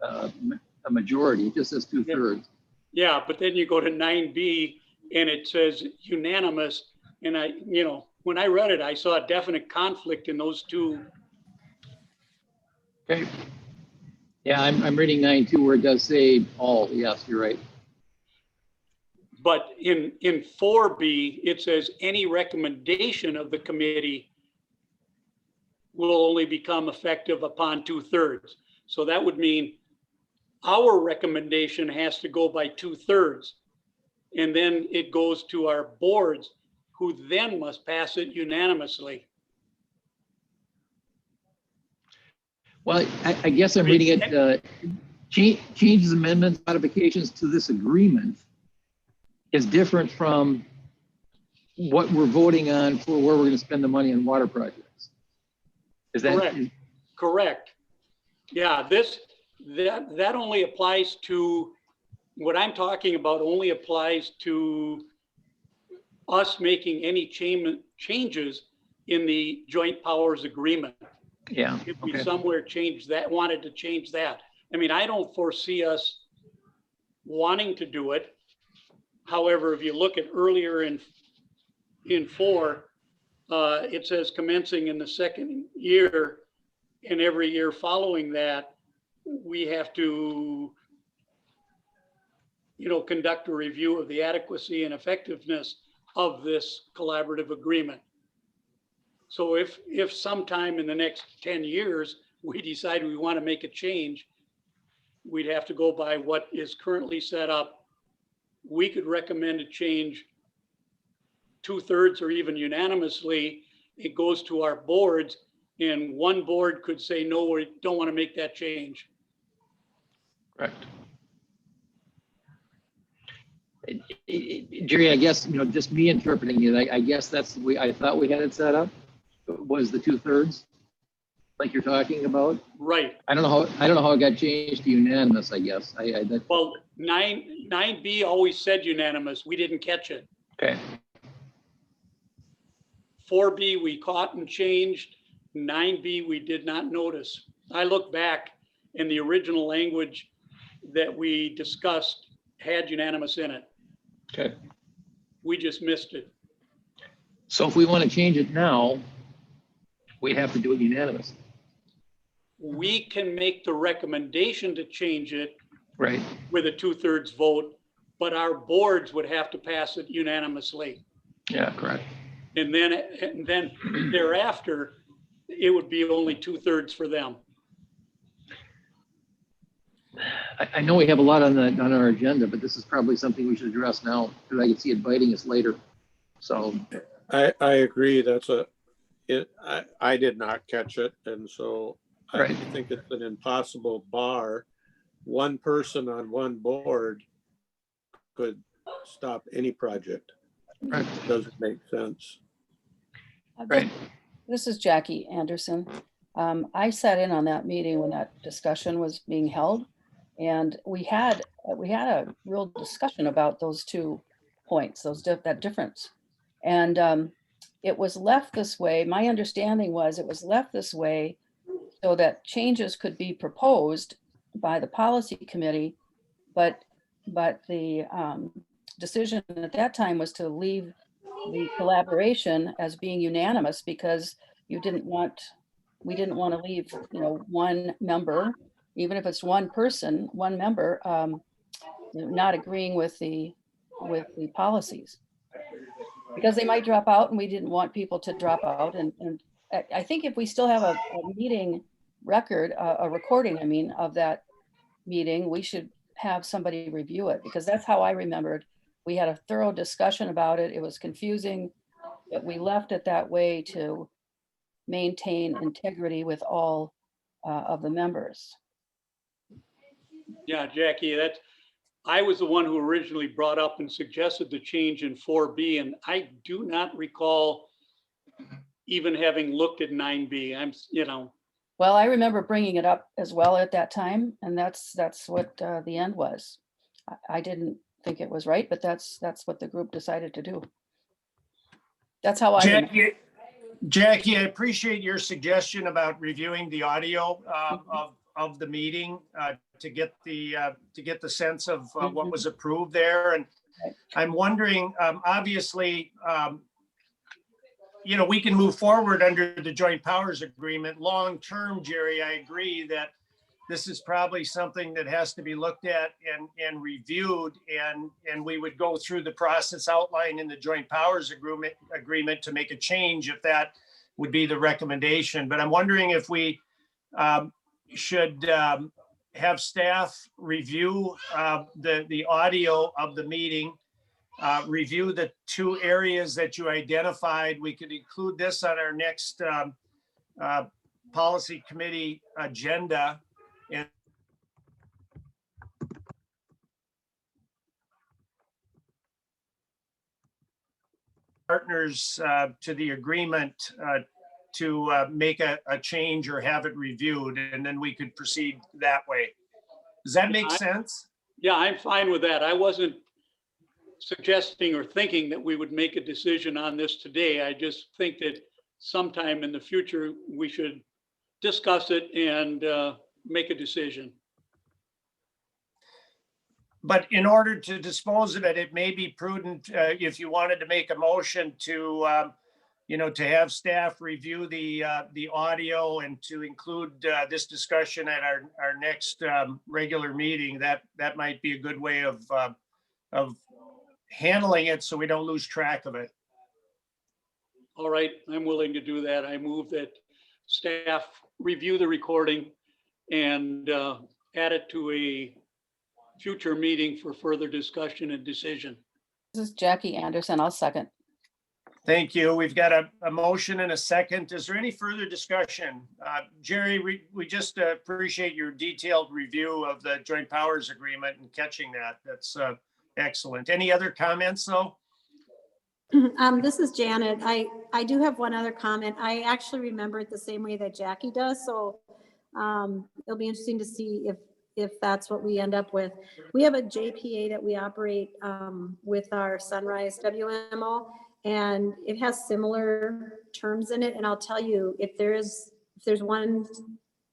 a majority. It just says 2/3. Yeah, but then you go to 9B and it says unanimous. And when I read it, I saw a definite conflict in those two. Okay. Yeah, I'm reading 9 too, where it does say all. Yes, you're right. But in 4B, it says any recommendation of the committee will only become effective upon 2/3. So that would mean our recommendation has to go by 2/3. And then it goes to our boards, who then must pass it unanimously. Well, I guess I'm reading it, changes, amendments, modifications to this agreement is different from what we're voting on for where we're going to spend the money on water projects. Is that correct? Correct. Yeah, that only applies to, what I'm talking about only applies to us making any changes in the joint powers agreement. Yeah. If we somewhere wanted to change that. I mean, I don't foresee us wanting to do it. However, if you look at earlier in 4, it says commencing in the second year and every year following that, we have to, conduct a review of the adequacy and effectiveness of this collaborative agreement. So if sometime in the next 10 years, we decide we want to make a change, we'd have to go by what is currently set up. We could recommend a change 2/3 or even unanimously. It goes to our boards, and one board could say, no, we don't want to make that change. Correct. Jerry, I guess, just me interpreting it, I guess that's the way I thought we had it set up, was the 2/3, like you're talking about. Right. I don't know how it got changed to unanimous, I guess. Well, 9B always said unanimous. We didn't catch it. Okay. 4B we caught and changed. 9B we did not notice. I look back, and the original language that we discussed had unanimous in it. Okay. We just missed it. So if we want to change it now, We have to do it unanimous. We can make the recommendation to change it Right. with a 2/3 vote, but our boards would have to pass it unanimously. Yeah, correct. And then thereafter, it would be only 2/3 for them. I know we have a lot on our agenda, but this is probably something we should address now because I can see it biting us later. So I agree. I did not catch it. And so I Right. think it's an impossible bar. One person on one board could stop any project. Right. It doesn't make sense. Right. This is Jackie Anderson. I sat in on that meeting when that discussion was being held. And we had a real discussion about those 2 points, that difference. And it was left this way. My understanding was it was left this way so that changes could be proposed by the policy committee, but the decision at that time was to leave the collaboration as being unanimous because we didn't want to leave, one member, even if it's one person, one member, not agreeing with the policies. Because they might drop out and we didn't want people to drop out. And I think if we still have a meeting record, a recording, of that meeting, we should have somebody review it because that's how I remembered. We had a thorough discussion about it. It was confusing, but we left it that way to maintain integrity with all of the members. Yeah, Jackie, I was the one who originally brought up and suggested the change in 4B, and I do not recall even having looked at 9B. Well, I remember bringing it up as well at that time, and that's what the end was. I didn't think it was right, but that's what the group decided to do. That's how I. Jackie, I appreciate your suggestion about reviewing the audio of the meeting to get the sense of what was approved there. And I'm wondering, obviously, we can move forward under the joint powers agreement. Long term, Jerry, I agree that this is probably something that has to be looked at and reviewed, and we would go through the process outlined in the joint powers agreement to make a change if that would be the recommendation. But I'm wondering if we should have staff review the audio of the meeting, review the 2 areas that you identified. We could include this on our next policy committee agenda. And partners to the agreement to make a change or have it reviewed, and then we could proceed that way. Does that make sense? Yeah, I'm fine with that. I wasn't suggesting or thinking that we would make a decision on this today. I just think that sometime in the future, we should discuss it and make a decision. But in order to dispose of it, it may be prudent if you wanted to make a motion to have staff review the audio and to include this discussion at our next regular meeting. That might be a good way of handling it so we don't lose track of it. All right, I'm willing to do that. I move that staff review the recording and add it to a future meeting for further discussion and decision. This is Jackie Anderson. I'll second. Thank you. We've got a motion and a second. Is there any further discussion? Jerry, we just appreciate your detailed review of the joint powers agreement and catching that. That's excellent. Any other comments though? This is Janet. I do have one other comment. I actually remember it the same way that Jackie does. So it'll be interesting to see if that's what we end up with. We have a JPA that we operate with our Sunrise WMO, and it has similar terms in it. And I'll tell you, if there's one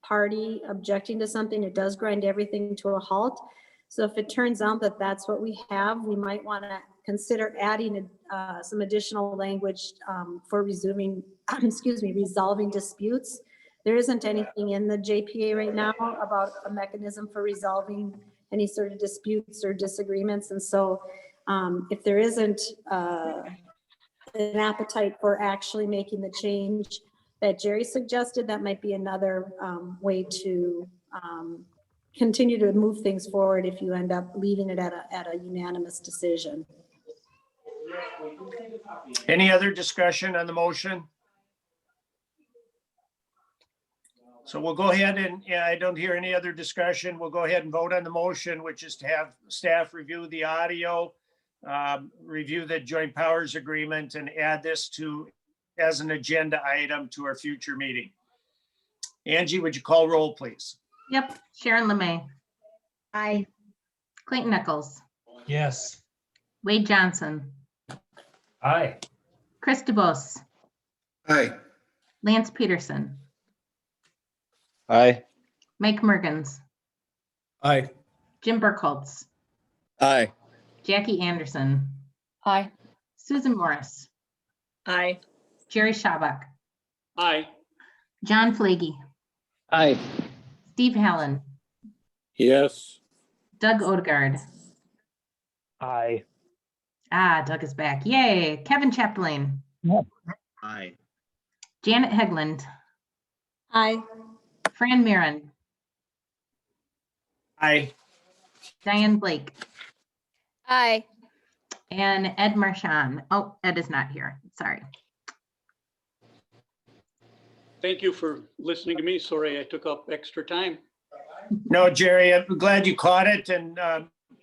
party objecting to something, it does grind everything to a halt. So if it turns out that that's what we have, we might want to consider adding some additional language for resuming, excuse me, resolving disputes. There isn't anything in the JPA right now about a mechanism for resolving any sort of disputes or disagreements. And so if there isn't an appetite for actually making the change that Jerry suggested, that might be another way to continue to move things forward if you end up leaving it at a unanimous decision. Any other discussion on the motion? So we'll go ahead and, yeah, I don't hear any other discussion. We'll go ahead and vote on the motion, which is to have staff review the audio, review the joint powers agreement, and add this to as an agenda item to our future meeting. Angie, would you call roll, please? Yep. Sharon LeMay. Aye. Clayton Nichols. Yes. Wade Johnson. Aye. Chris DeBose. Aye. Lance Peterson. Aye. Mike Mergens. Aye. Jim Burkholz. Aye. Jackie Anderson. Aye. Susan Morris. Aye. Jerry Shabak. Aye. John Flagey. Aye. Steve Hallen. Yes. Doug Odegaard. Aye. Ah, Doug is back. Yay. Kevin Chaplain. Aye. Janet Hegland. Aye. Fran Mirren. Aye. Diane Blake. Aye. And Ed Marchand. Oh, Ed is not here. Sorry. Thank you for listening to me. Sorry I took up extra time. No, Jerry, I'm glad you caught it. And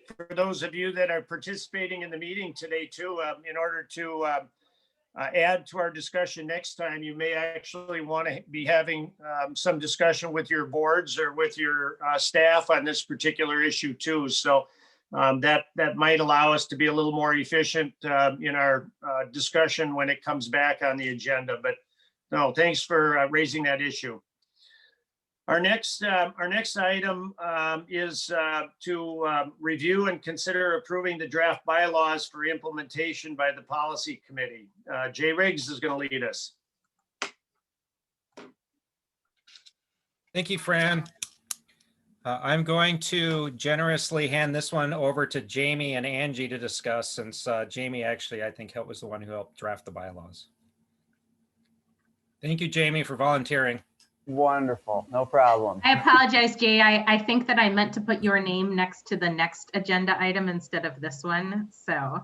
for those of you that are participating in the meeting today too, in order to add to our discussion next time, you may actually want to be having some discussion with your boards or with your staff on this particular issue too. So that might allow us to be a little more efficient in our discussion when it comes back on the agenda. But no, thanks for raising that issue. Our next item is to review and consider approving the draft bylaws for implementation by the policy committee. Jay Riggs is going to lead us. Thank you, Fran. I'm going to generously hand this one over to Jamie and Angie to discuss, since Jamie actually, I think, was the one who helped draft the bylaws. Thank you, Jamie, for volunteering. Wonderful, no problem. I apologize, Jay. I think that I meant to put your name next to the next agenda item instead of this one. So.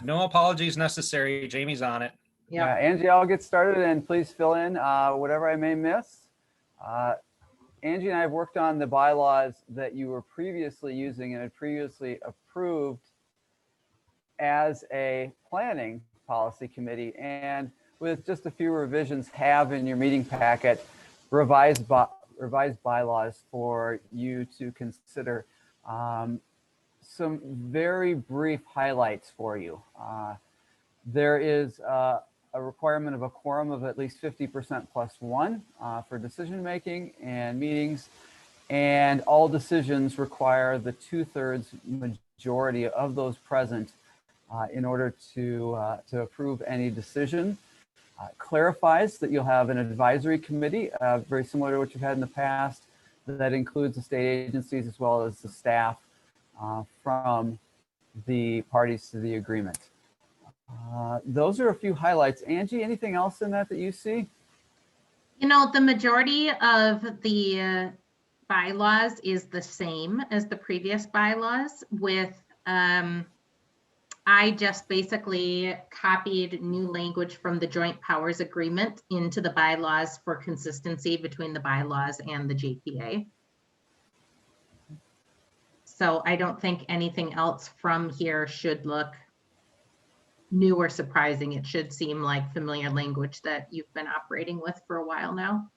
No apologies necessary. Jamie's on it. Yeah, Angie, I'll get started and please fill in whatever I may miss. Angie and I have worked on the bylaws that you were previously using and had previously approved as a planning policy committee, and with just a few revisions, have in your meeting packet revised bylaws for you to consider. Some very brief highlights for you. There is a requirement of a quorum of at least 50% plus one for decision making and meetings, and all decisions require the 2/3 majority of those present in order to approve any decision. Clarifies that you'll have an advisory committee, very similar to what you've had in the past, that includes the state agencies as well as the staff from the parties to the agreement. Those are a few highlights. Angie, anything else in that you see? You know, the majority of the bylaws is the same as the previous bylaws, with I just basically copied new language from the joint powers agreement into the bylaws for consistency between the bylaws and the JPA. So I don't think anything else from here should look new or surprising. It should seem like familiar language that you've been operating with for a while now.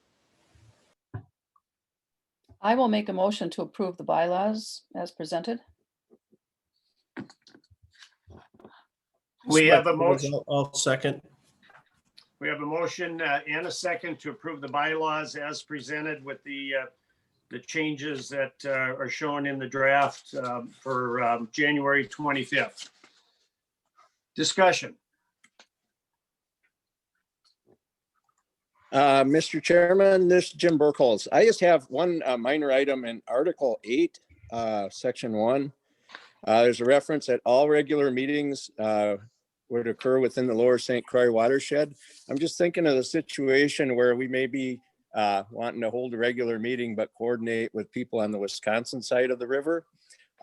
I will make a motion to approve the bylaws as presented. We have a motion. I'll second. We have a motion and a second to approve the bylaws as presented with the changes that are shown in the draft for January 25th. Discussion. Mr. Chairman, this is Jim Burkholz. I just have one minor item in Article 8, Section 1. There's a reference that all regular meetings would occur within the Lower St. Croix watershed. I'm just thinking of the situation where we may be wanting to hold a regular meeting but coordinate with people on the Wisconsin side of the river.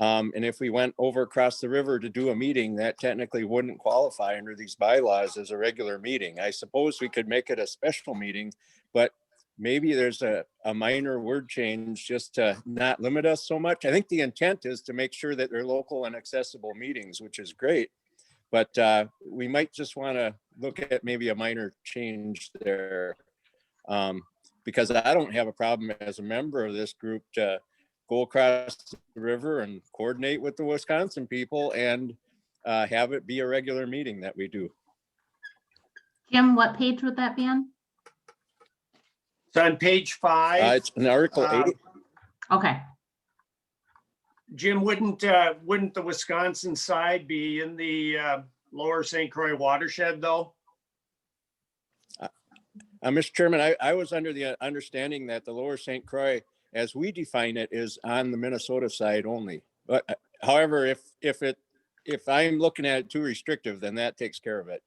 And if we went over across the river to do a meeting, that technically wouldn't qualify under these bylaws as a regular meeting. I suppose we could make it a special meeting, but maybe there's a minor word change just to not limit us so much. I think the intent is to make sure that they're local and accessible meetings, which is great. But we might just want to look at maybe a minor change there. Because I don't have a problem as a member of this group to go across the river and coordinate with the Wisconsin people and have it be a regular meeting that we do. Jim, what page would that be on? It's on page 5. It's in Article 8. Okay. Jim, wouldn't the Wisconsin side be in the Lower St. Croix watershed though? Mr. Chairman, I was under the understanding that the Lower St. Croix, as we define it, is on the Minnesota side only. But however, if I'm looking at it too restrictive, then that takes care of it.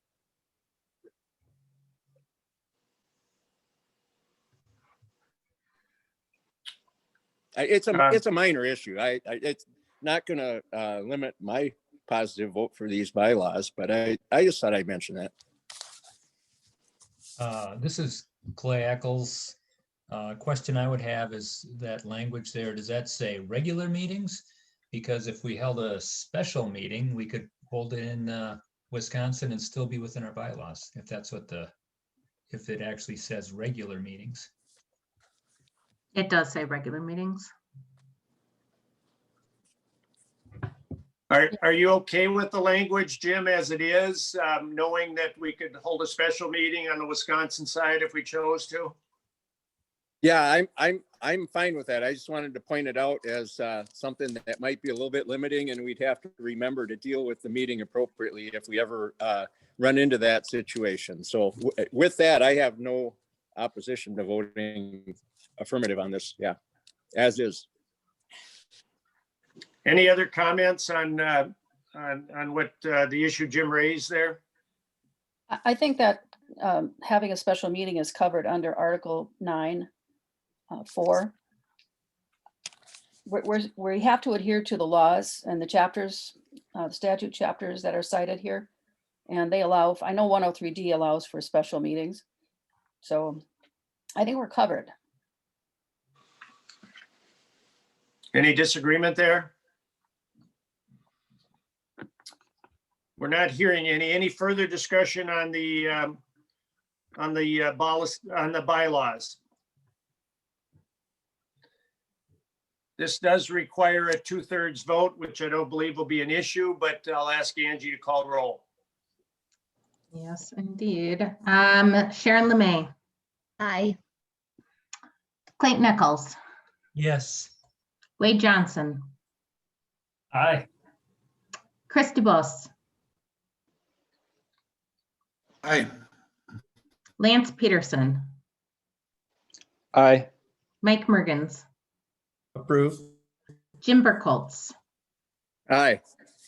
It's a minor issue. It's not going to limit my positive vote for these bylaws, but I just thought I'd mention that. This is Clay Eccles. Question I would have is that language there, does that say regular meetings? Because if we held a special meeting, we could hold it in Wisconsin and still be within our bylaws, if that's what if it actually says regular meetings. It does say regular meetings. Are you okay with the language, Jim, as it is, knowing that we could hold a special meeting on the Wisconsin side if we chose to? Yeah, I'm fine with that. I just wanted to point it out as something that might be a little bit limiting, and we'd have to remember to deal with the meeting appropriately if we ever run into that situation. So with that, I have no opposition to voting affirmative on this. Yeah, as is. Any other comments on what the issue Jim raised there? I think that having a special meeting is covered under Article 9, 4. We have to adhere to the laws and the chapters, the statute chapters that are cited here. And they allow, I know 103D allows for special meetings. So I think we're covered. Any disagreement there? We're not hearing any further discussion on the bylaws. This does require a 2/3 vote, which I don't believe will be an issue, but I'll ask Angie to call roll. Yes, indeed. Sharon LeMay. Aye. Clayton Nichols. Yes. Wade Johnson. Aye. Chris DeBose. Aye. Lance Peterson. Aye. Mike Mergens. Approve. Jim Burkholz. Aye.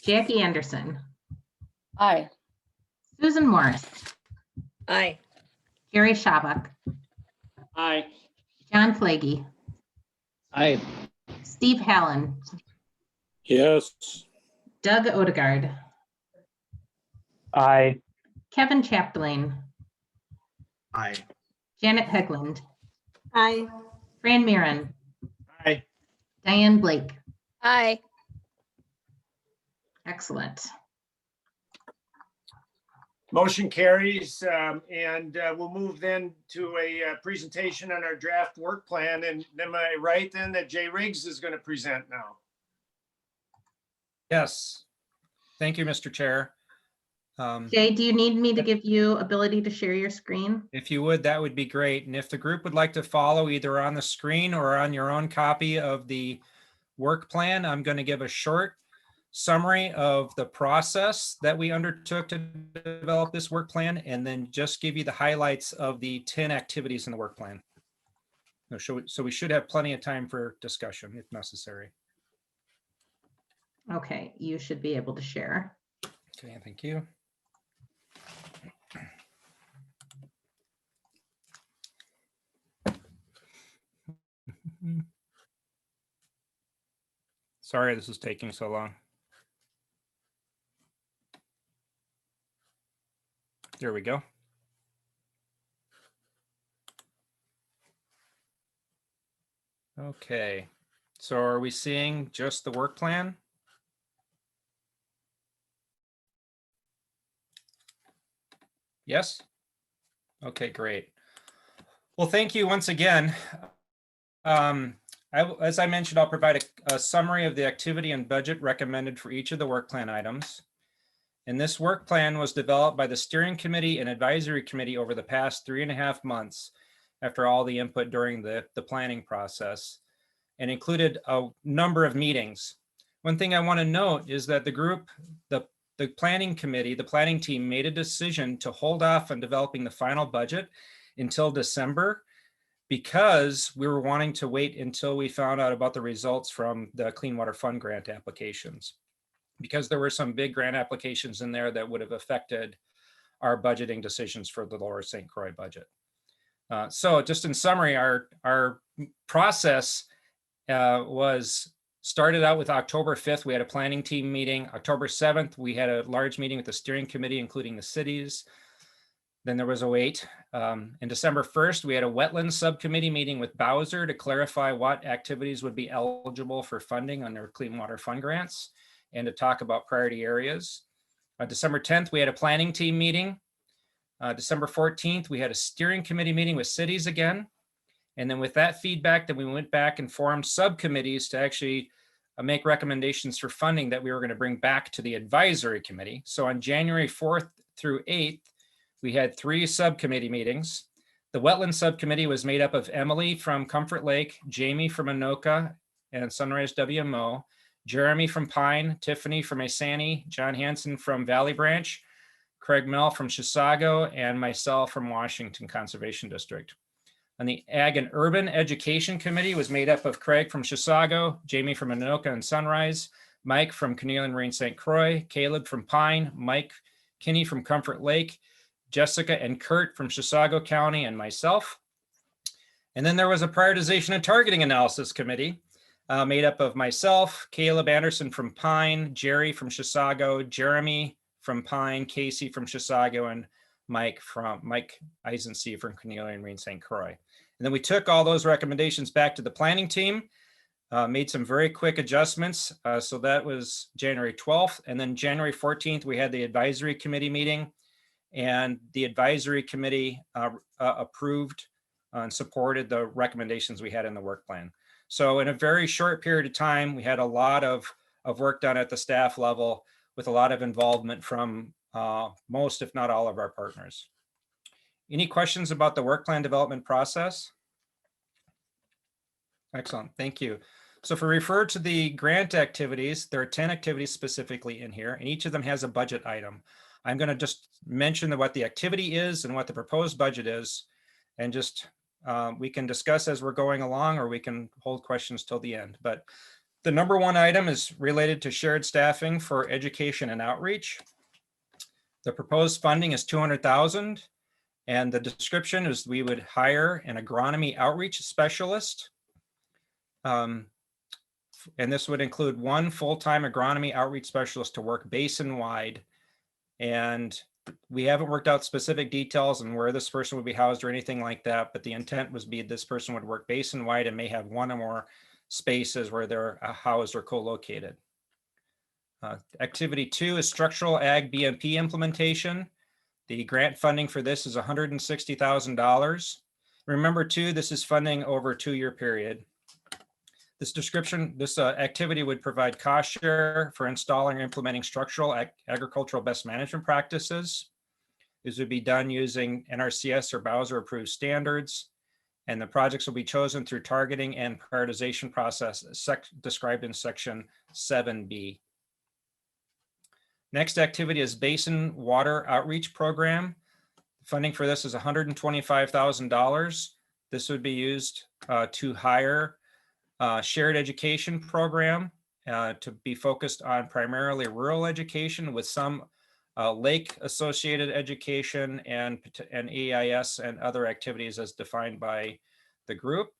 Jackie Anderson. Aye. Susan Morris. Aye. Jerry Shabak. Aye. John Flagey. Aye. Steve Hallen. Yes. Doug Odegaard. Aye. Kevin Chapdelaine. Aye. Janet Hegland. Aye. Fran Mirren. Aye. Diane Blake. Aye. Excellent. Motion carries, and we'll move then to a presentation on our draft work plan. And am I right then that Jay Riggs is going to present now? Yes. Thank you, Mr. Chair. Jay, do you need me to give you ability to share your screen? If you would, that would be great. And if the group would like to follow either on the screen or on your own copy of the work plan, I'm going to give a short summary of the process that we undertook to develop this work plan, and then just give you the highlights of the 10 activities in the work plan. So we should have plenty of time for discussion if necessary. Okay, you should be able to share. Okay, thank you. Sorry, this is taking so long. There we go. Okay, so are we seeing just the work plan? Yes? Okay, great. Well, thank you once again. As I mentioned, I'll provide a summary of the activity and budget recommended for each of the work plan items. And this work plan was developed by the steering committee and advisory committee over the past 3.5 months after all the input during the planning process, and included a number of meetings. One thing I want to note is that the group, the planning committee, the planning team made a decision to hold off on developing the final budget until December, because we were wanting to wait until we found out about the results from the Clean Water Fund grant applications, because there were some big grant applications in there that would have affected our budgeting decisions for the Lower St. Croix budget. So just in summary, our process was started out with October 5th. We had a planning team meeting. October 7th, we had a large meeting with the steering committee, including the cities. Then there was a wait. In December 1st, we had a wetlands subcommittee meeting with Bowser to clarify what activities would be eligible for funding under Clean Water Fund grants and to talk about priority areas. December 10th, we had a planning team meeting. December 14th, we had a steering committee meeting with cities again. And then with that feedback, then we went back and formed subcommittees to actually make recommendations for funding that we were going to bring back to the advisory committee. So on January 4th through 8th, we had 3 subcommittee meetings. The wetland subcommittee was made up of Emily from Comfort Lake, Jamie from Anoka and Sunrise WMO, Jeremy from Pine, Tiffany from Isani, John Hansen from Valley Branch, Craig Mell from Chisago, and myself from Washington Conservation District. And the Ag and Urban Education Committee was made up of Craig from Chisago, Jamie from Anoka and Sunrise, Mike from Cornelian Marine St. Croix, Caleb from Pine, Mike Kinney from Comfort Lake, Jessica and Kurt from Chisago County, and myself. And then there was a Prioritization and Targeting Analysis Committee made up of myself, Caleb Anderson from Pine, Jerry from Chisago, Jeremy from Pine, Casey from Chisago, and Mike Eisensee from Cornelian Marine St. Croix. And then we took all those recommendations back to the planning team, made some very quick adjustments. So that was January 12th. And then January 14th, we had the advisory committee meeting, and the advisory committee approved and supported the recommendations we had in the work plan. So in a very short period of time, we had a lot of work done at the staff level with a lot of involvement from most, if not all, of our partners. Any questions about the work plan development process? Excellent, thank you. So if we refer to the grant activities, there are 10 activities specifically in here, and each of them has a budget item. I'm going to just mention what the activity is and what the proposed budget is, and just we can discuss as we're going along, or we can hold questions till the end. But the number 1 item is related to shared staffing for education and outreach. The proposed funding is $200,000, and the description is we would hire an agronomy outreach specialist. And this would include 1 full-time agronomy outreach specialist to work basin-wide. And we haven't worked out specific details on where this person would be housed or anything like that, but the intent was this person would work basin-wide and may have 1 or more spaces where they're housed or co-located. Activity 2 is structural ag BMP implementation. The grant funding for this is $160,000. Remember too, this is funding over a 2-year period. This activity would provide cost share for installing or implementing structural agricultural best management practices. This would be done using NRCS or Bowser approved standards, and the projects will be chosen through targeting and prioritization process described in section 7B. Next activity is Basin Water Outreach Program. Funding for this is $125,000. This would be used to hire a shared education program to be focused on primarily rural education with some lake associated education and EIS and other activities as defined by the group.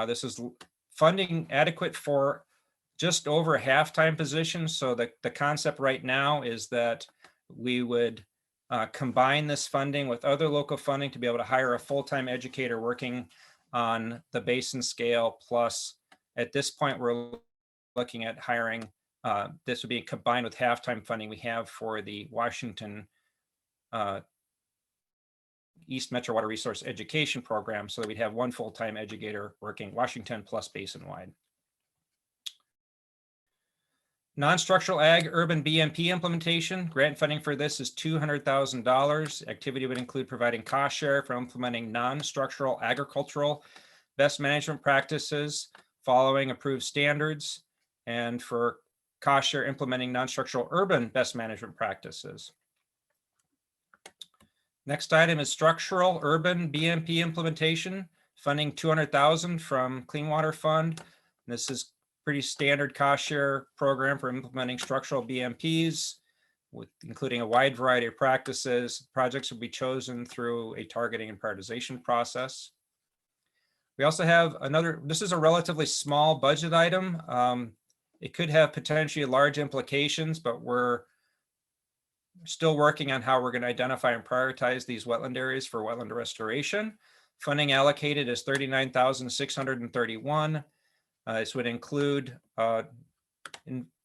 This is funding adequate for just over half-time positions. So the concept right now is that we would combine this funding with other local funding to be able to hire a full-time educator working on the basin scale. Plus, at this point, we're looking at hiring, this would be combined with half-time funding we have for the Washington East Metro Water Resource Education Program, so that we'd have one full-time educator working Washington plus basin-wide. Non-structural ag urban BMP implementation. Grant funding for this is $200,000. Activity would include providing cost share for implementing non-structural agricultural best management practices following approved standards, and for cost share implementing non-structural urban best management practices. Next item is structural urban BMP implementation, funding $200,000 from Clean Water Fund. This is pretty standard cost share program for implementing structural BMPs, including a wide variety of practices. Projects will be chosen through a targeting and prioritization process. We also have another, this is a relatively small budget item. It could have potentially large implications, but we're still working on how we're going to identify and prioritize these wetland areas for wetland restoration. Funding allocated is $39,631. This would include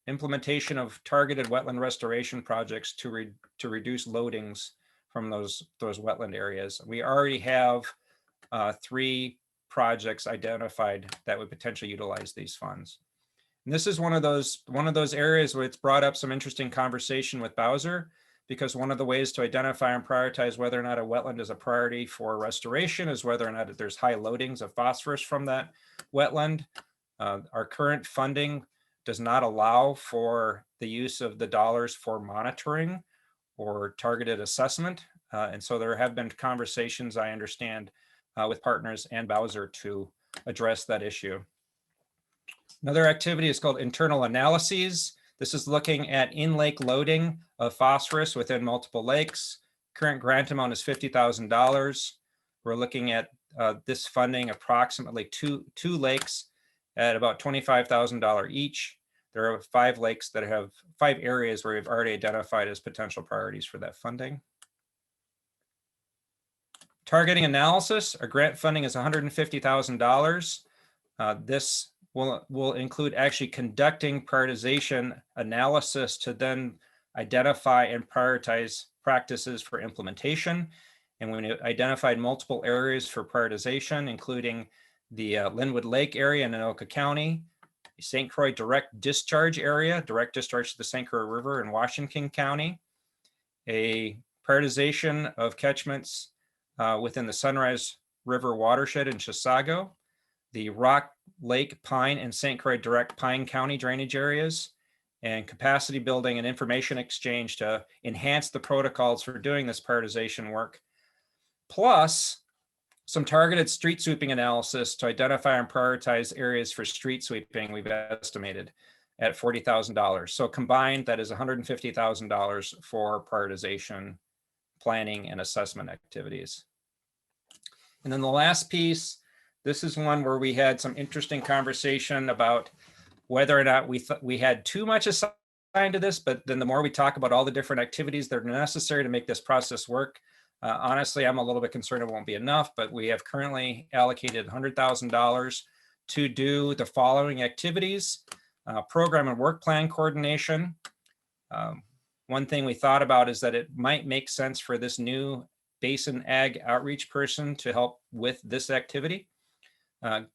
implementation of targeted wetland restoration projects to reduce loadings from those wetland areas. We already have 3 projects identified that would potentially utilize these funds. And this is one of those areas where it's brought up some interesting conversation with Bowser, because one of the ways to identify and prioritize whether or not a wetland is a priority for restoration is whether or not there's high loadings of phosphorus from that wetland. Our current funding does not allow for the use of the dollars for monitoring or targeted assessment. And so there have been conversations, I understand, with partners and Bowser to address that issue. Another activity is called internal analyses. This is looking at in-lake loading of phosphorus within multiple lakes. Current grant amount is $50,000. We're looking at this funding approximately two lakes at about $25,000 each. There are 5 lakes that have 5 areas where we've already identified as potential priorities for that funding. Targeting analysis, our grant funding is $150,000. This will include actually conducting prioritization analysis to then identify and prioritize practices for implementation. And we identified multiple areas for prioritization, including the Linwood Lake area in Anoka County, the St. Croix direct discharge area, direct discharge to the St. Croix River in Washington County, a prioritization of catchments within the Sunrise River watershed in Chisago, the Rock Lake, Pine, and St. Croix direct Pine County drainage areas, and capacity building and information exchange to enhance the protocols for doing this prioritization work, plus some targeted street sweeping analysis to identify and prioritize areas for street sweeping we've estimated at $40,000. So combined, that is $150,000 for prioritization, planning, and assessment activities. And then the last piece, this is one where we had some interesting conversation about whether or not we had too much assigned to this, but then the more we talk about all the different activities that are necessary to make this process work, honestly, I'm a little bit concerned it won't be enough, but we have currently allocated $100,000 to do the following activities: program and work plan coordination. One thing we thought about is that it might make sense for this new Basin Ag outreach person to help with this activity.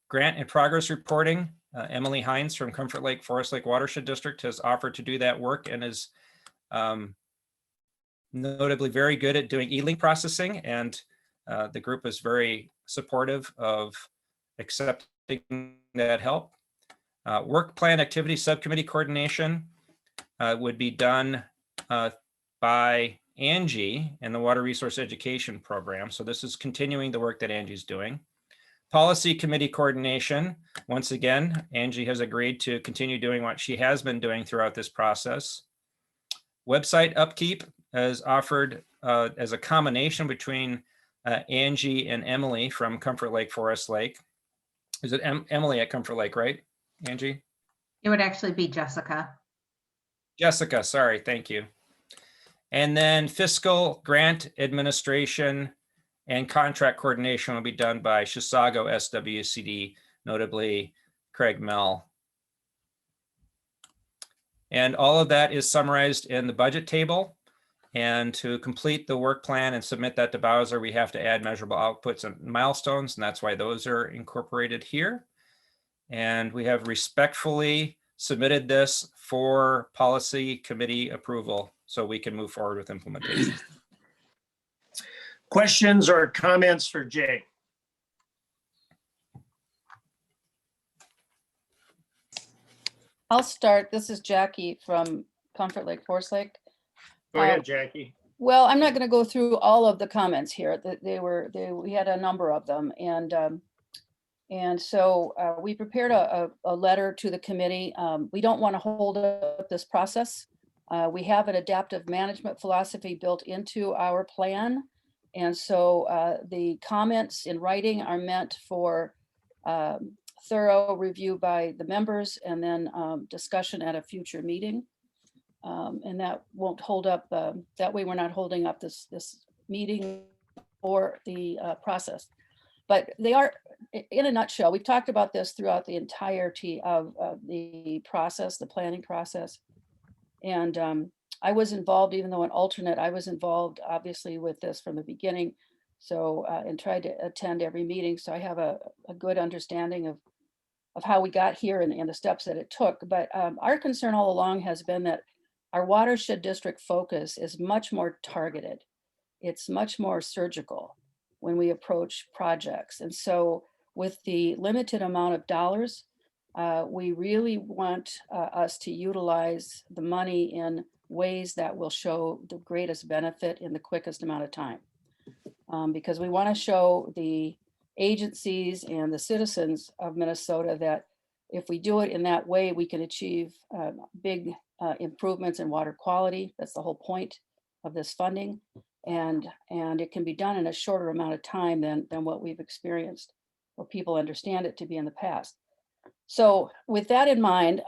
Grant and progress reporting. Emily Hines from Comfort Lake Forest Lake Watershed District has offered to do that work and is notably very good at doing e-link processing, and the group is very supportive of accepting that help. Work plan activity subcommittee coordination would be done by Angie and the Water Resource Education Program. So this is continuing the work that Angie's doing. Policy Committee coordination. Once again, Angie has agreed to continue doing what she has been doing throughout this process. Website upkeep is offered as a combination between Angie and Emily from Comfort Lake Forest Lake. Is it Emily at Comfort Lake, right, Angie? It would actually be Jessica. Jessica, sorry, thank you. And then fiscal grant administration and contract coordination will be done by Chisago SWCD, notably Craig Mell. And all of that is summarized in the budget table. And to complete the work plan and submit that to Bowser, we have to add measurable outputs and milestones, and that's why those are incorporated here. And we have respectfully submitted this for policy committee approval so we can move forward with implementation. Questions or comments for Jay? I'll start. This is Jackie from Comfort Lake Forest Lake. Go ahead, Jackie. Well, I'm not going to go through all of the comments here. We had a number of them, and so we prepared a letter to the committee. We don't want to hold up this process. We have an adaptive management philosophy built into our plan, and so the comments in writing are meant for thorough review by the members and then discussion at a future meeting. And that won't hold up, that way we're not holding up this meeting or the process. But they are, in a nutshell, we've talked about this throughout the entirety of the process, the planning process. And I was involved, even though an alternate, I was involved obviously with this from the beginning. So, and tried to attend every meeting. So I have a good understanding of how we got here and the steps that it took. But our concern all along has been that our watershed district focus is much more targeted. It's much more surgical when we approach projects. And so with the limited amount of dollars, we really want us to utilize the money in ways that will show the greatest benefit in the quickest amount of time. Because we want to show the agencies and the citizens of Minnesota that if we do it in that way, we can achieve big improvements in water quality. That's the whole point of this funding. And it can be done in a shorter amount of time than what we've experienced, or people understand it to be in the past. So with that in mind,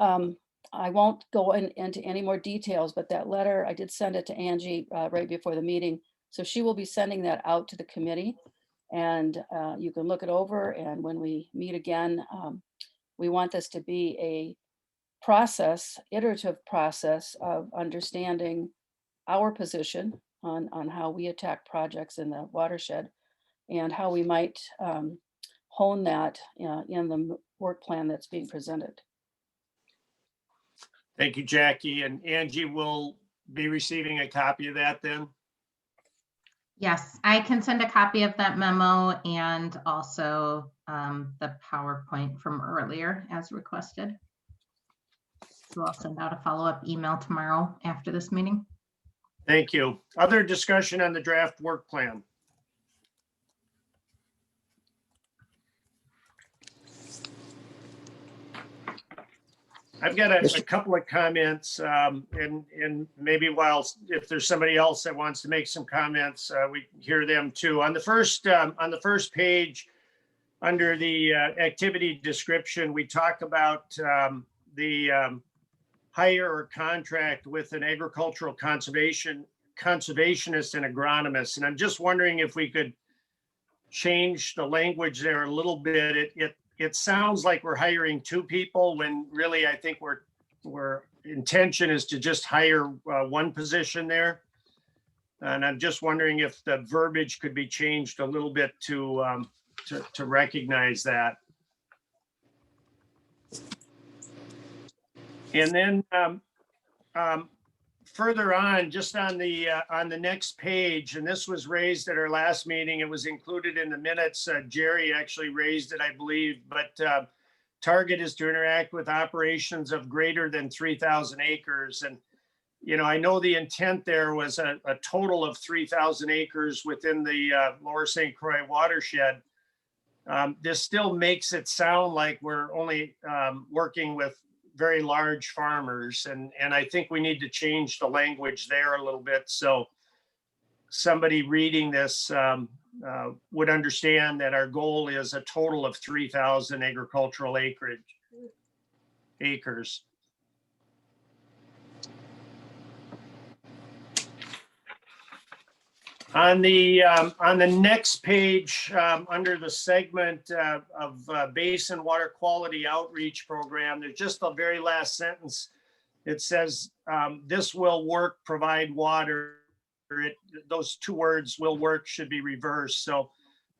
I won't go into any more details, but that letter, I did send it to Angie right before the meeting. So she will be sending that out to the committee, and you can look it over. And when we meet again, we want this to be a process, iterative process of understanding our position on how we attack projects in the watershed and how we might hone that in the work plan that's being presented. Thank you, Jackie. And Angie will be receiving a copy of that then? Yes, I can send a copy of that memo and also the PowerPoint from earlier as requested. So I'll send out a follow-up email tomorrow after this meeting. Thank you. Other discussion on the draft work plan? I've got a couple of comments, and maybe if there's somebody else that wants to make some comments, we hear them too. On the first page, under the activity description, we talk about the hire or contract with an agricultural conservationist and agronomist. And I'm just wondering if we could change the language there a little bit. It sounds like we're hiring two people when really I think we're intention is to just hire one position there. And I'm just wondering if the verbiage could be changed a little bit to recognize that. And then further on, just on the next page, and this was raised at our last meeting, it was included in the minutes. Jerry actually raised it, I believe, but target is to interact with operations of greater than 3,000 acres. And I know the intent there was a total of 3,000 acres within the Lower St. Croix watershed. This still makes it sound like we're only working with very large farmers. And I think we need to change the language there a little bit. So somebody reading this would understand that our goal is a total of 3,000 agricultural acres. On the next page, under the segment of Basin Water Quality Outreach Program, there's just the very last sentence. It says, this will work, provide water. Those two words, will work, should be reversed. So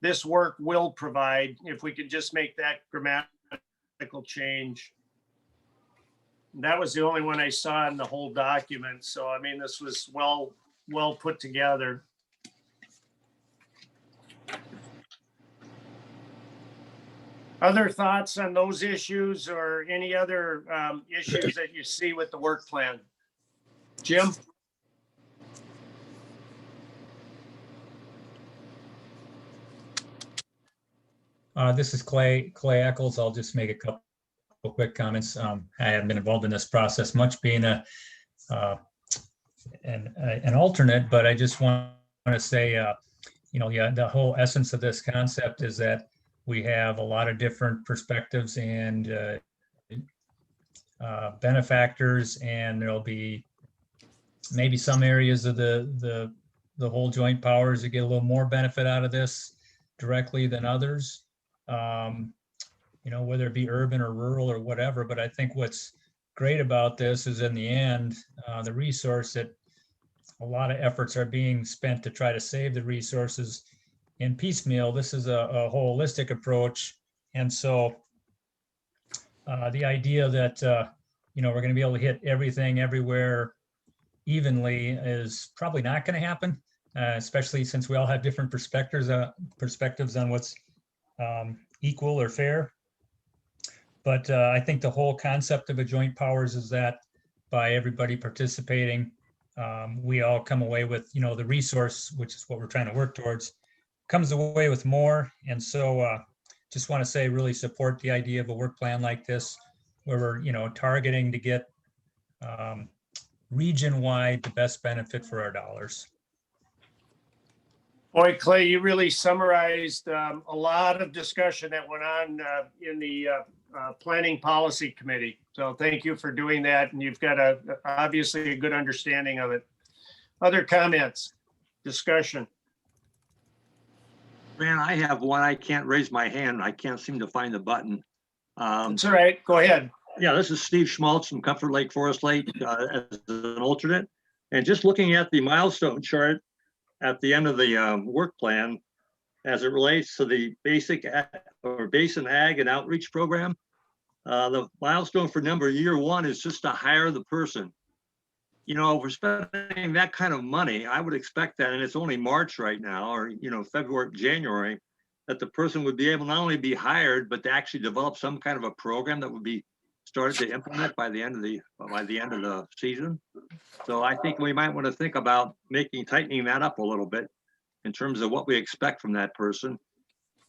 this work will provide, if we could just make that grammatical change. That was the only one I saw in the whole document. So, I mean, this was well put together. Other thoughts on those issues or any other issues that you see with the work plan? Jim? This is Clay Eccles. I'll just make a couple quick comments. I haven't been involved in this process much, being an alternate, but I just want to say, the whole essence of this concept is that we have a lot of different perspectives and benefactors, and there'll be maybe some areas of the whole joint powers that get a little more benefit out of this directly than others. Whether it be urban or rural or whatever. But I think what's great about this is, in the end, the resource that a lot of efforts are being spent to try to save the resources in piecemeal. This is a holistic approach. And so the idea that, we're going to be able to hit everything everywhere evenly is probably not going to happen, especially since we all have different perspectives on what's equal or fair. But I think the whole concept of a joint powers is that by everybody participating, we all come away with, the resource, which is what we're trying to work towards, comes away with more. And so just want to say, really support the idea of a work plan like this, where we're, targeting to get region-wide the best benefit for our dollars. Boy, Clay, you really summarized a lot of discussion that went on in the Planning Policy Committee. So thank you for doing that. And you've got obviously a good understanding of it. Other comments, discussion? Man, I have one. I can't raise my hand. I can't seem to find the button. That's all right. Go ahead. Yeah, this is Steve Schmaltz from Comfort Lake Forest Lake as an alternate. And just looking at the milestone chart at the end of the work plan, as it relates to the basic or Basin Ag and Outreach Program, the milestone for year one is just to hire the person. If we're spending that kind of money, I would expect that, and it's only March right now, or February, January, that the person would be able not only be hired, but to actually develop some kind of a program that would be started to implement by the end of the season. So I think we might want to think about tightening that up a little bit in terms of what we expect from that person.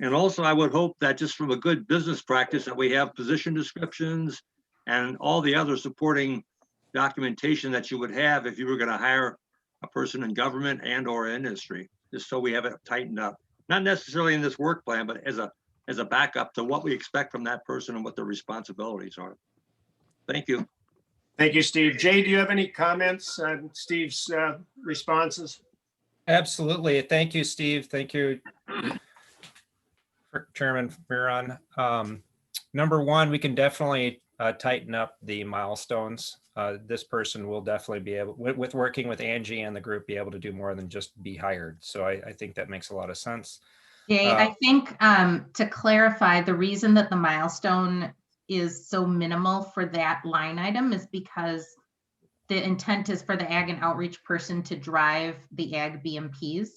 And also, I would hope that just from a good business practice, that we have position descriptions and all the other supporting documentation that you would have if you were going to hire a person in government and or industry, just so we have it tightened up. Not necessarily in this work plan, but as a backup to what we expect from that person and what their responsibilities are. Thank you. Thank you, Steve. Jay, do you have any comments on Steve's responses? Absolutely. Thank you, Steve. Thank you, Chairman Miron. Number one, we can definitely tighten up the milestones. This person will definitely be able, with working with Angie and the group, be able to do more than just be hired. So I think that makes a lot of sense. Jay, I think to clarify, the reason that the milestone is so minimal for that line item is because the intent is for the ag and outreach person to drive the ag BMPs.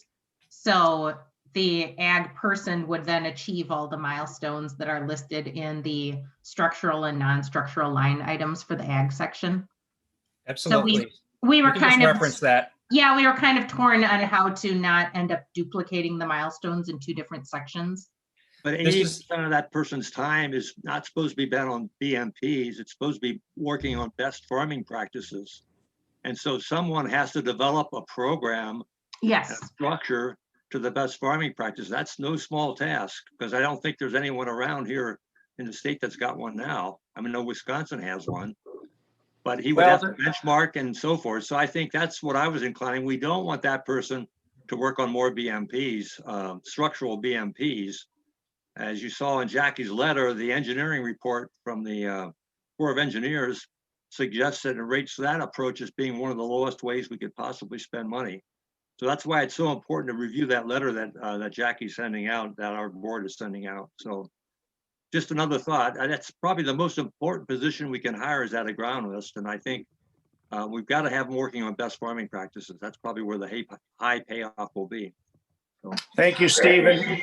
So the ag person would then achieve all the milestones that are listed in the structural and non-structural line items for the ag section. Absolutely. We were You can just kind of, reference that. yeah, we were kind of torn on how to not end up duplicating the milestones in two different sections. But 80% of that person's time is not supposed to be spent on BMPs. It's supposed to be working on best farming practices. And so someone has to develop a program, yes, a structure to the best farming practice. That's no small task, because I don't think there's anyone around here in the state that's got one now. I mean, no, Wisconsin has one, but he would have to benchmark and so forth. So I think that's what I was inclining. We don't want that person to work on more BMPs, structural BMPs. As you saw in Jackie's letter, the engineering report from the Corps of Engineers suggests that it rates that approach as being one of the lowest ways we could possibly spend money. So that's why it's so important to review that letter that that Jackie's sending out, that our board is sending out. So just another thought, that's probably the most important position we can hire is that agronomist. And I think we've got to have them working on best farming practices. That's probably where the high payoff will be. So. Thank you, Stephen.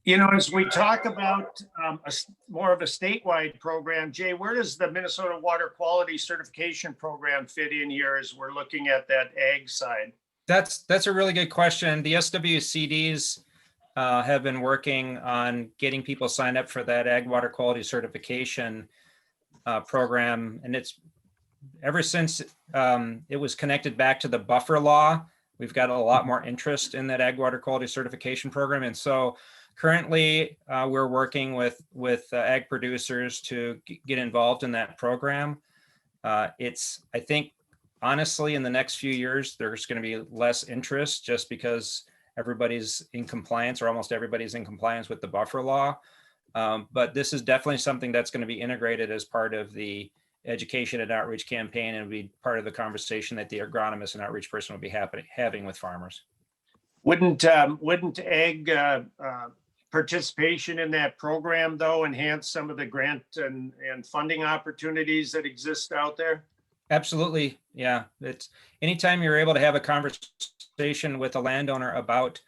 You know, as we talk about more of a statewide program, Jay, where does the Minnesota Water Quality Certification Program fit in here as we're looking at that ag side? That's a really good question. The SWCDs have been working on getting people signed up for that ag water quality certification program, and it's ever since it was connected back to the buffer law. We've got a lot more interest in that ag water quality certification program, and so currently we're working with ag producers to get involved in that program. I think honestly, in the next few years, there's going to be less interest just because everybody's in compliance, or almost everybody's in compliance with the buffer law. But this is definitely something that's going to be integrated as part of the education and outreach campaign, and be part of the conversation that the agronomist and outreach person will be having with farmers. Wouldn't ag participation in that program, though, enhance some of the grant and funding opportunities that exist out there? Absolutely. Yeah. It's anytime you're able to have a conversation with a landowner about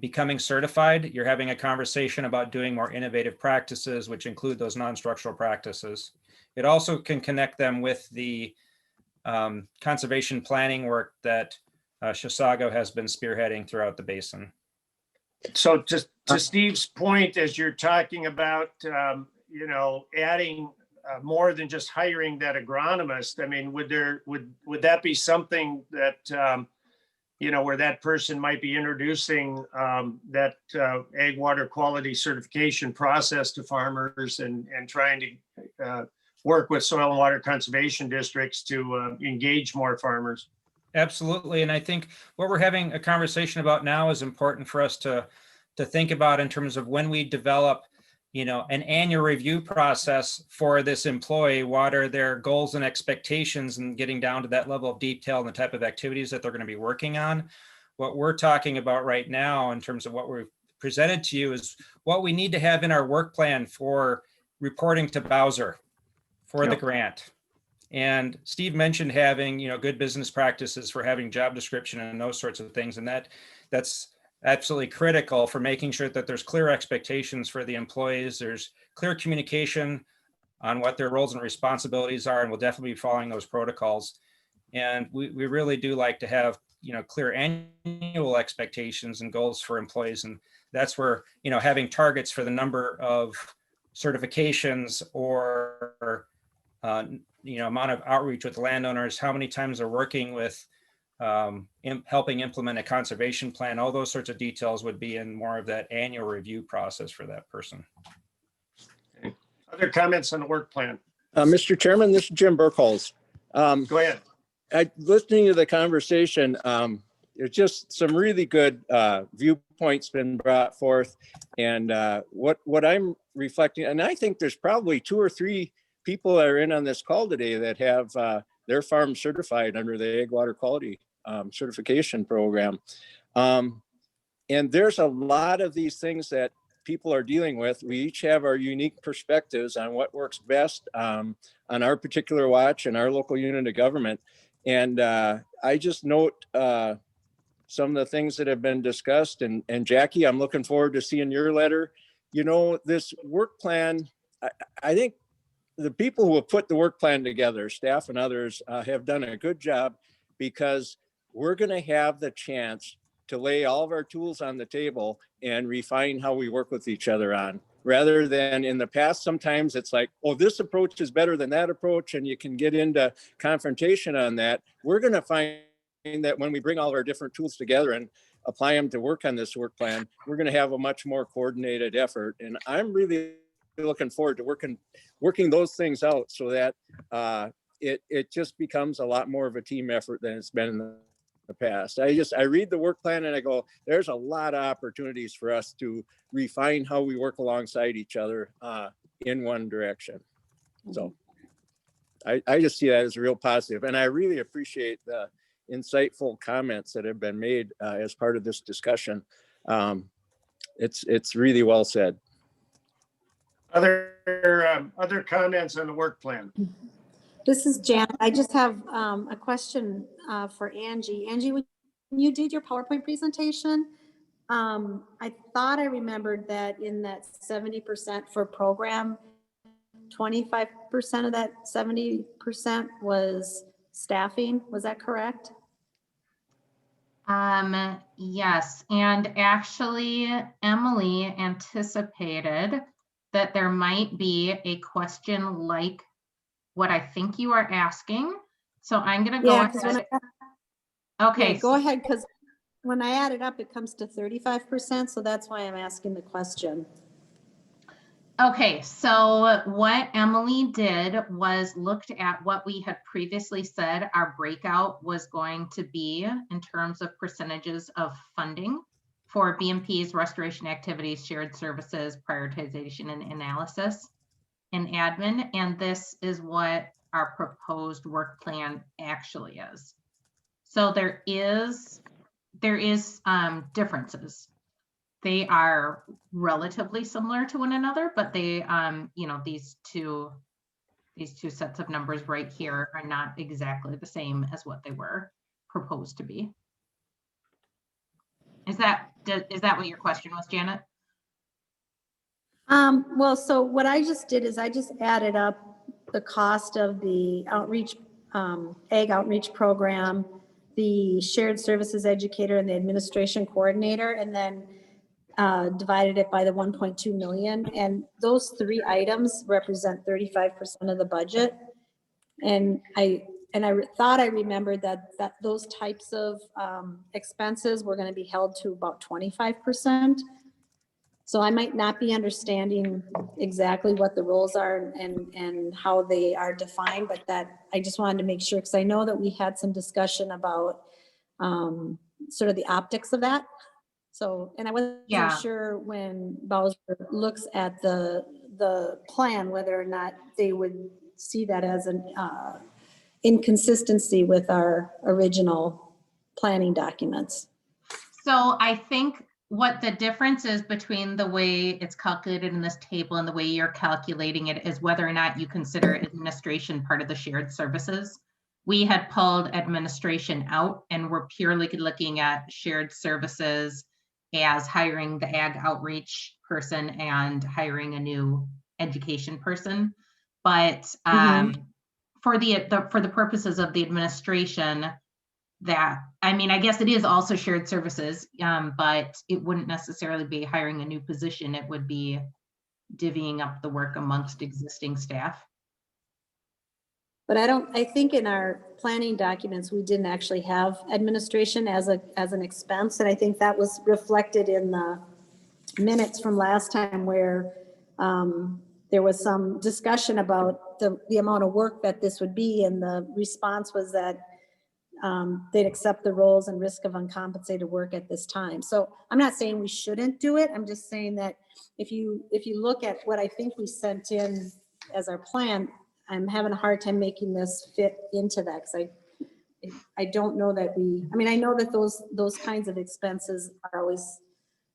becoming certified, you're having a conversation about doing more innovative practices, which include those non-structural practices. It also can connect them with the conservation planning work that Chisago has been spearheading throughout the basin. So to Steve's point, as you're talking about, you know, adding more than just hiring that agronomist, I mean, would that be something that, you know, where that person might be introducing that ag water quality certification process to farmers and trying to work with soil and water conservation districts to engage more farmers? Absolutely. And I think what we're having a conversation about now is important for us to think about in terms of when we develop, you know, an annual review process for this employee. What are their goals and expectations, and getting down to that level of detail and the type of activities that they're going to be working on. What we're talking about right now in terms of what we've presented to you is what we need to have in our work plan for reporting to Bowser for the grant. And Steve mentioned having, you know, good business practices for having job description and those sorts of things. And that's absolutely critical for making sure that there's clear expectations for the employees. There's clear communication on what their roles and responsibilities are, and we'll definitely be following those protocols. And we really do like to have, you know, clear annual expectations and goals for employees. And that's where, you know, having targets for the number of certifications or you know, amount of outreach with landowners, how many times they're working with helping implement a conservation plan, all those sorts of details would be in more of that annual review process for that person. Okay. Other comments on the work plan? Mr. Chairman, this is Jim Burkholz. Go ahead. Listening to the conversation, there's just some really good viewpoints been brought forth. And what I'm reflecting, and I think there's probably 2 or 3 people that are in on this call today that have their farm certified under the Ag Water Quality Certification Program. And there's a lot of these things that people are dealing with. We each have our unique perspectives on what works best on our particular watch and our local unit of government. And I just note some of the things that have been discussed. And Jackie, I'm looking forward to seeing your letter. You know, this work plan, I think the people who have put the work plan together, staff and others, have done a good job, because we're going to have the chance to lay all of our tools on the table and refine how we work with each other on, rather than in the past. Sometimes it's like, oh, this approach is better than that approach, and you can get into confrontation on that. We're going to find that when we bring all of our different tools together and apply them to work on this work plan, we're going to have a much more coordinated effort. And I'm really looking forward to working those things out, so that it just becomes a lot more of a team effort than it's been in the past. I read the work plan and I go, there's a lot of opportunities for us to refine how we work alongside each other in one direction. So I just see that as a real positive, and I really appreciate the insightful comments that have been made as part of this discussion. It's really well said. Other comments on the work plan? This is Janet. I just have a question for Angie. Angie, when you did your PowerPoint presentation, I thought I remembered that in that 70% for program, 25% of that 70% was staffing. Was that correct? Yes, and actually Emily anticipated that there might be a question like what I think you are asking. So I'm going to go ahead. Okay. Yeah, go ahead, because when I add it up, it comes to 35%. So that's why I'm asking the question. Okay, so what Emily did was looked at what we had previously said our breakout was going to be in terms of percentages of funding for BMP's restoration activities, shared services, prioritization and analysis, and admin. And this is what our proposed work plan actually is. So there is differences. They are relatively similar to one another, but they, these two sets of numbers right here are not exactly the same as what they were proposed to be. Is that what your question was, Janet? Well, so what I just did is I just added up the cost of the outreach, ag outreach program, the shared services educator, and the administration coordinator, and then divided it by the 1.2 million. And those three items represent 35% of the budget. And I thought I remembered that those types of expenses were going to be held to about 25%. So I might not be understanding exactly what the roles are and how they are defined, but that I just wanted to make sure, because I know that we had some discussion about sort of the optics of that. So, and I wasn't sure when Bowser looks at the plan, whether or not they would see that as an inconsistency with our original planning documents. So I think what the difference is between the way it's calculated in this table and the way you're calculating it is whether or not you consider administration part of the shared services. We had pulled administration out and we're purely looking at shared services as hiring the ag outreach person and hiring a new education person. But for the purposes of the administration, I guess it is also shared services, but it wouldn't necessarily be hiring a new position. It would be divvying up the work amongst existing staff. But I think in our planning documents, we didn't actually have administration as an expense. And I think that was reflected in the minutes from last time where there was some discussion about the amount of work that this would be. And the response was that they'd accept the roles and risk of uncompensated work at this time. So I'm not saying we shouldn't do it. I'm just saying that if you look at what I think we sent in as our plan, I'm having a hard time making this fit into that, because I don't know that I know that those kinds of expenses are always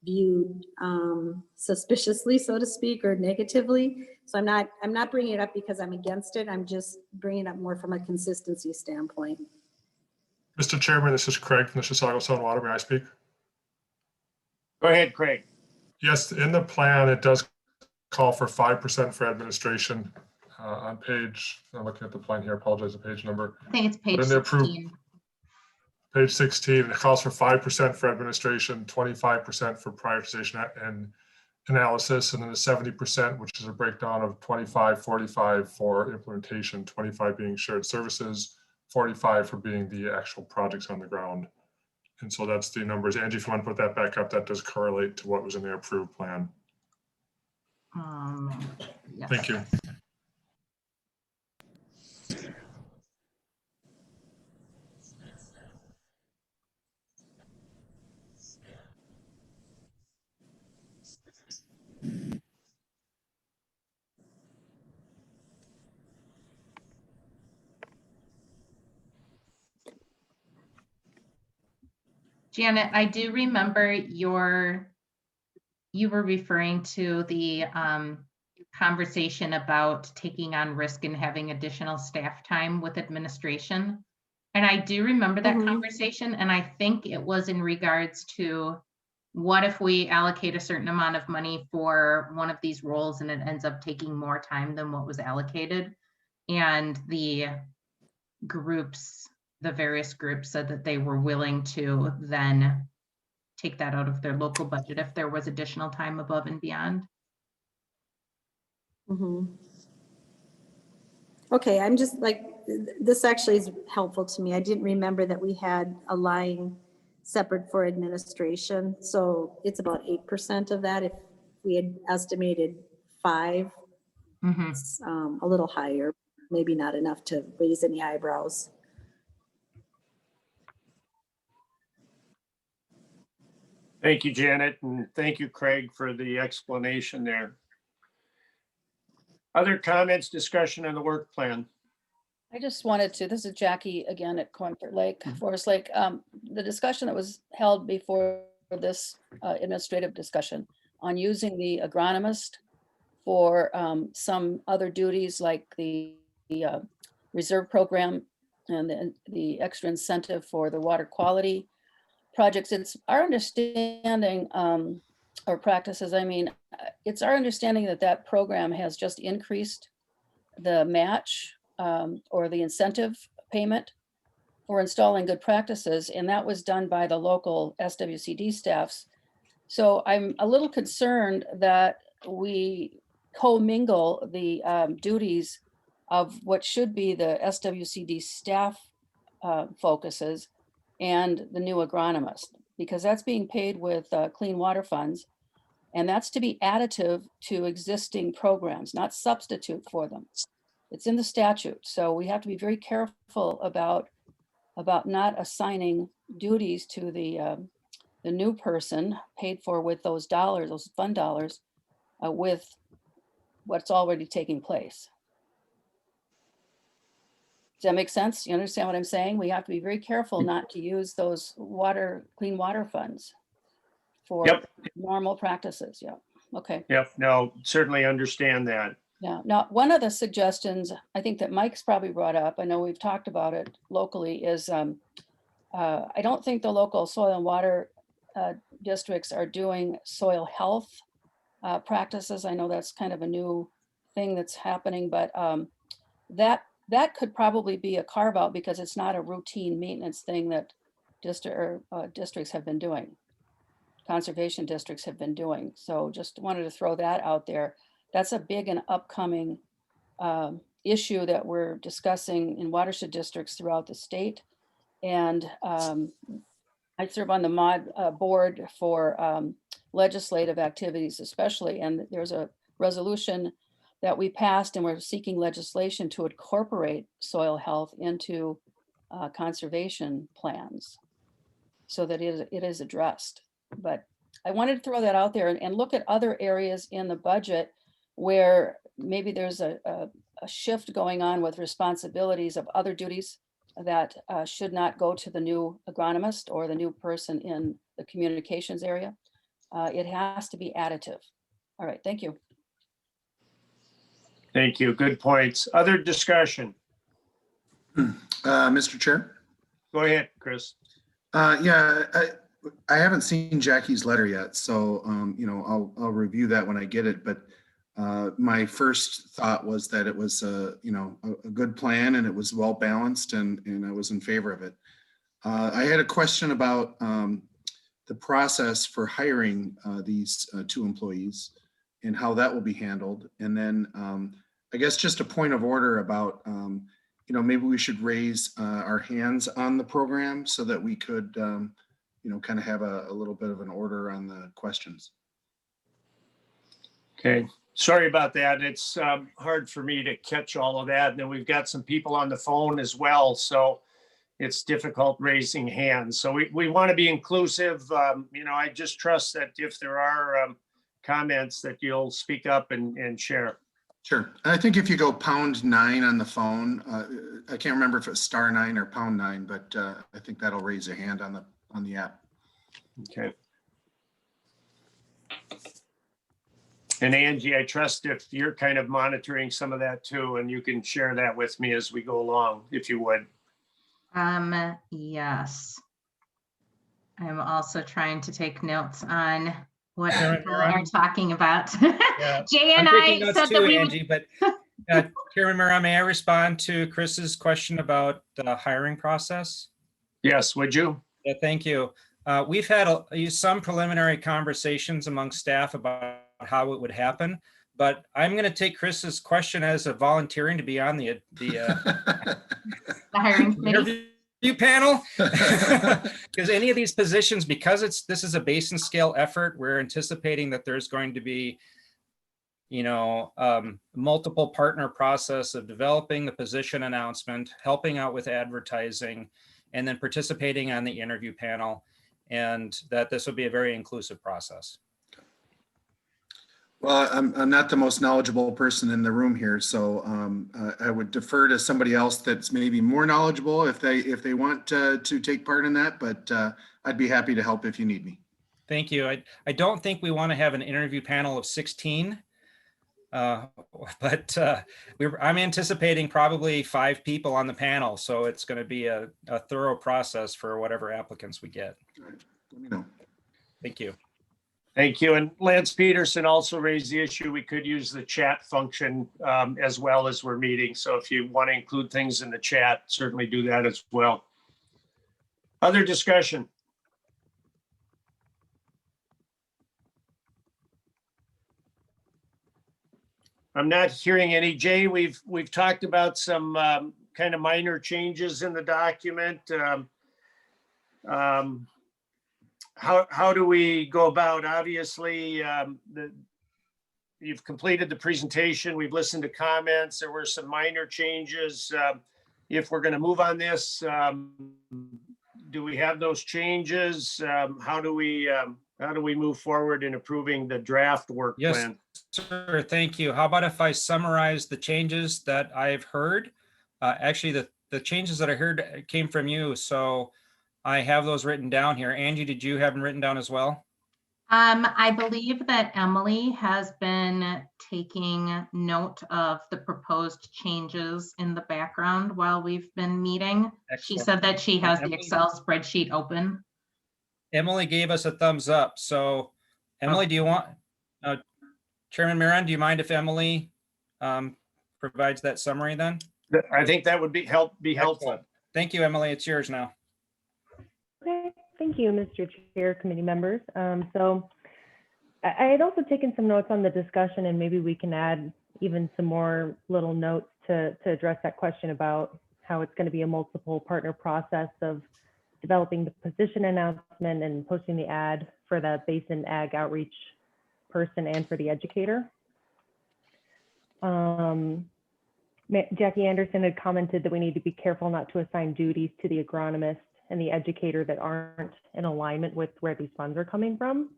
viewed suspiciously, so to speak, or negatively. So I'm not bringing it up because I'm against it. I'm just bringing it up more from a consistency standpoint. Mr. Chairman, this is Craig from the Chisago Soil and Water. May I speak? Go ahead, Craig. Yes, in the plan, it does call for 5% for administration on page, I'm looking at the plan here, apologize, the page number. I think it's page But in the approved 16. Page 16, it calls for 5% for administration, 25% for prioritization and analysis, and then the 70%, which is a breakdown of 25, 45 for implementation, 25 being shared services, 45 for being the actual projects on the ground. And so that's the numbers. Angie, if you want to put that back up, that does correlate to what was in the approved plan. Yes. Thank you. Janet, I do remember you were referring to the conversation about taking on risk and having additional staff time with administration. And I do remember that conversation, and I think it was in regards to what if we allocate a certain amount of money for one of these roles and it ends up taking more time than what was allocated. And the various groups said that they were willing to then take that out of their local budget if there was additional time above and beyond. Okay, I'm just like, this actually is helpful to me. I didn't remember that we had a line separate for administration. So it's about 8% of that. If we had estimated 5, it's a little higher, maybe not enough to raise any eyebrows. Thank you, Janet, and thank you, Craig, for the explanation there. Other comments, discussion on the work plan? I just wanted to, this is Jackie again at Comfort Lake, Forest Lake. The discussion that was held before this administrative discussion on using the agronomist for some other duties like the reserve program and the extra incentive for the water quality projects. It's our understanding, or practices, I mean, it's our understanding that that program has just increased the match or the incentive payment for installing good practices, and that was done by the local SWCD staffs. So I'm a little concerned that we commingle the duties of what should be the SWCD staff focuses and the new agronomist, because that's being paid with clean water funds. And that's to be additive to existing programs, not substitute for them. It's in the statute. So we have to be very careful about not assigning duties to the new person paid for with those dollars, those fund dollars, with what's already taking place. Does that make sense? You understand what I'm saying? We have to be very careful not to use those clean water funds for normal practices. Yeah. Okay. Yep. No, certainly understand that. Yeah. Now, one of the suggestions I think that Mike's probably brought up, I know we've talked about it locally, is I don't think the local soil and water districts are doing soil health practices. I know that's kind of a new thing that's happening, but that could probably be a carve out because it's not a routine maintenance thing that districts have been doing. Conservation districts have been doing. So just wanted to throw that out there. That's a big and upcoming issue that we're discussing in watershed districts throughout the state. And I serve on the mod board for legislative activities especially, and there's a resolution that we passed and we're seeking legislation to incorporate soil health into conservation plans so that it is addressed. But I wanted to throw that out there and look at other areas in the budget where maybe there's a shift going on with responsibilities of other duties that should not go to the new agronomist or the new person in the communications area. It has to be additive. All right, thank you. Thank you. Good points. Other discussion? Mr. Chair? Go ahead, Chris. Yeah, I haven't seen Jackie's letter yet, so I'll review that when I get it. But My first thought was that it was a good plan and it was well balanced, and I was in favor of it. I had a question about the process for hiring these 2 employees and how that will be handled. And then I guess just a point of order about, maybe we should raise our hands on the program so that we could, kind of have a little bit of an order on the questions. Okay, sorry about that. It's hard for me to catch all of that. And then we've got some people on the phone as well, so it's difficult raising hands. So we want to be inclusive. I just trust that if there are comments that you'll speak up and share. Sure. I think if you go #9 on the phone, I can't remember if it's *9 or #9, but I think that'll raise a hand on the app. Okay. And Angie, I trust if you're kind of monitoring some of that too, and you can share that with me as we go along, if you would. Yes. I'm also trying to take notes on what people are talking about. Yeah, Jay and I'm I taking notes said too, that we Angie, but Chairman Murrah, may I respond to Chris's question about the hiring process? Yes, would you? Yeah, thank you. We've had some preliminary conversations among staff about how it would happen, but I'm going to take Chris's question as a volunteering to be on the hiring committee panel, because any of these positions, because this is a base and scale effort, we're anticipating that there's going to be multiple partner process of developing the position announcement, helping out with advertising, and then participating on the interview panel, and that this will be a very inclusive process. Well, I'm not the most knowledgeable person in the room here, so I would defer to somebody else that's maybe more knowledgeable if they want to take part in that, but I'd be happy to help if you need me. Thank you. I don't think we want to have an interview panel of 16, but I'm anticipating probably 5 people on the panel, so it's going to be a thorough process for whatever applicants we get. All right. Let me know. Thank you. Thank you. And Lance Peterson also raised the issue we could use the chat function as well as we're meeting. So if you want to include things in the chat, certainly do that as well. Other discussion? I'm not hearing any. Jay, we've talked about some kind of minor changes in the document. How do we go about? Obviously, you've completed the presentation. We've listened to comments. There were some minor changes. If we're going to move on this, do we have those changes? How do we move forward in approving the draft work plan? Yes, sir. Thank you. How about if I summarize the changes that I've heard? Actually, the changes that I heard came from you, so I have those written down here. Angie, did you have them written down as well? I believe that Emily has been taking note of the proposed changes in the background while we've been meeting. Excellent. She said that she has the Excel spreadsheet open. Emily gave us a thumbs up. So Emily, do you want, Chairman Miron, do you mind if Emily provides that summary then? I think that would be helpful. Excellent. Thank you, Emily. It's yours now. Okay, thank you, Mr. Chair, committee members. So I had also taken some notes on the discussion, and maybe we can add even some more little notes to address that question about how it's going to be a multiple partner process of developing the position announcement and posting the ad for the Basin Ag outreach person and for the educator. Jackie Anderson had commented that we need to be careful not to assign duties to the agronomist and the educator that aren't in alignment with where these funds are coming from.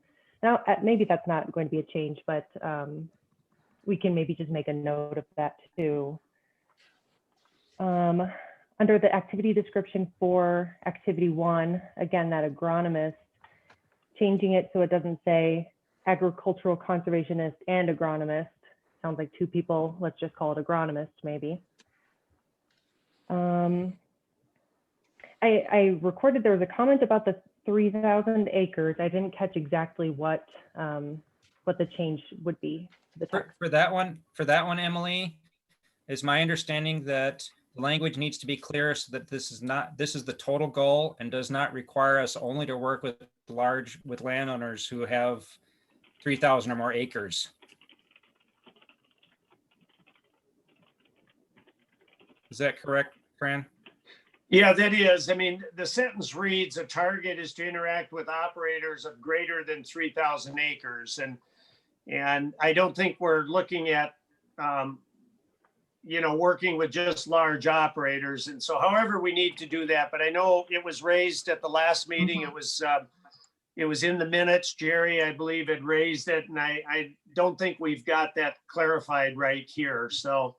Now, maybe that's not going to be a change, but we can maybe just make a note of that too. Under the activity description for activity 1, again, that agronomist, changing it so it doesn't say agricultural conservationist and agronomist. Sounds like 2 people. Let's just call it agronomist, maybe. I recorded there was a comment about the 3,000 acres. I didn't catch exactly what what the change would be to the text. For that one, Emily, is my understanding that the language needs to be clear so that this is the total goal and does not require us only to work with landowners who have 3,000 or more acres. Is that correct, Fran? Yeah, that is. I mean, the sentence reads, a target is to interact with operators of greater than 3,000 acres. And I don't think we're looking at, working with just large operators. And so however we need to do that, but I know it was raised at the last meeting. It was in the minutes. Jerry, I believe, had raised it. And I don't think we've got that clarified right here. So,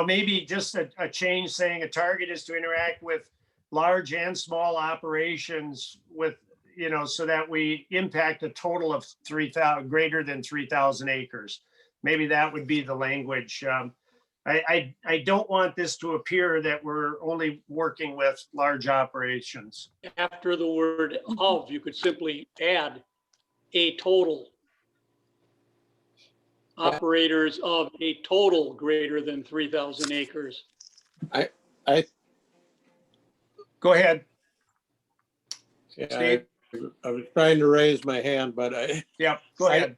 maybe just a change saying a target is to interact with large and small operations with, so that we impact a total of 3,000, greater than 3,000 acres. Maybe that would be the language. I don't want this to appear that we're only working with large operations. After the word of, you could simply add a total. Operators of a total greater than 3,000 acres. I Go ahead. Yeah, Steve? I was trying to raise my hand, but go ahead.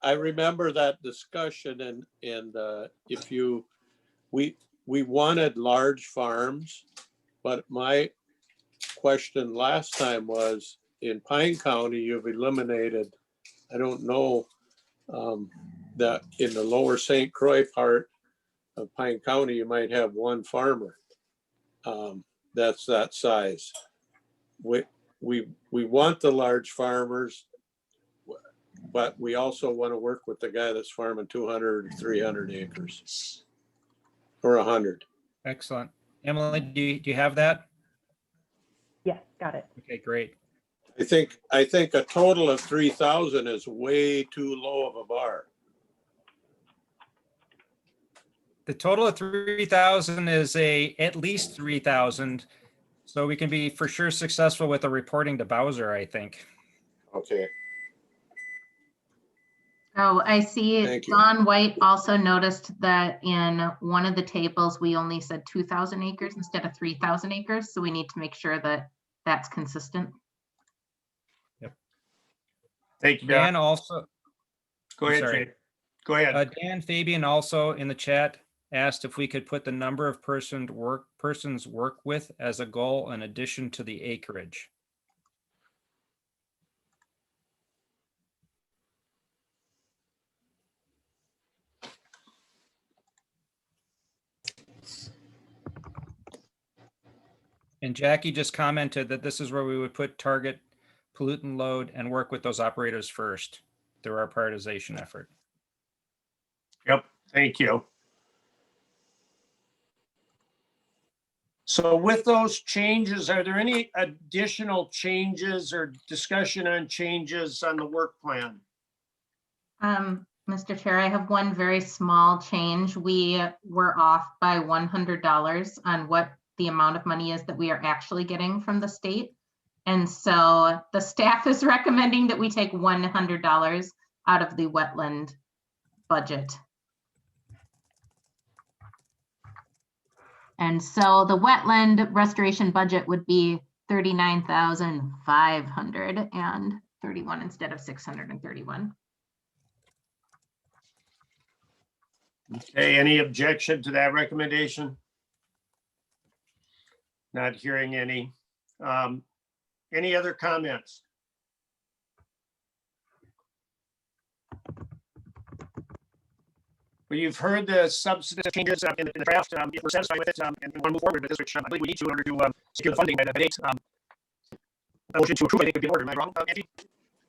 I remember that discussion and if we wanted large farms, but my question last time was in Pine County, you've eliminated, I don't know, that in the lower St. Croix part of Pine County, you might have one farmer that's that size. We want the large farmers, but we also want to work with the guy that's farming 200 or 300 acres or 100. Excellent. Emily, do you have that? Yes, got it. Okay, great. I think a total of 3,000 is way too low of a bar. The total of 3,000 is at least 3,000. So we can be for sure successful with the reporting to Bowser, I think. Okay. Oh, I see. Don White also noticed that in one of the tables, we only said 2,000 acres instead of 3,000 acres. So we need to make sure that that's consistent. Yep. Thank you, Dan. Also. Go ahead, Jay. Go ahead. Dan Fabian also in the chat asked if we could put the number of persons work with as a goal in addition to the acreage. And Jackie just commented that this is where we would put target pollutant load and work with those operators first through our prioritization effort. Yep, thank you. So with those changes, are there any additional changes or discussion on changes on the work plan? Mr. Chair, I have one very small change. We were off by $100 on what the amount of money is that we are actually getting from the state. And so the staff is recommending that we take $100 out of the wetland budget. And so the wetland restoration budget would be $39,531 instead of $631. Okay, any objection to that recommendation? Not hearing any. Any other comments? Well, you've heard the substantive changes in the draft. If we're satisfied with it and we want to move forward with this, which I believe we need to in order to secure the funding by the date. A motion to approve, I think, would be in order. Am I wrong, Angie?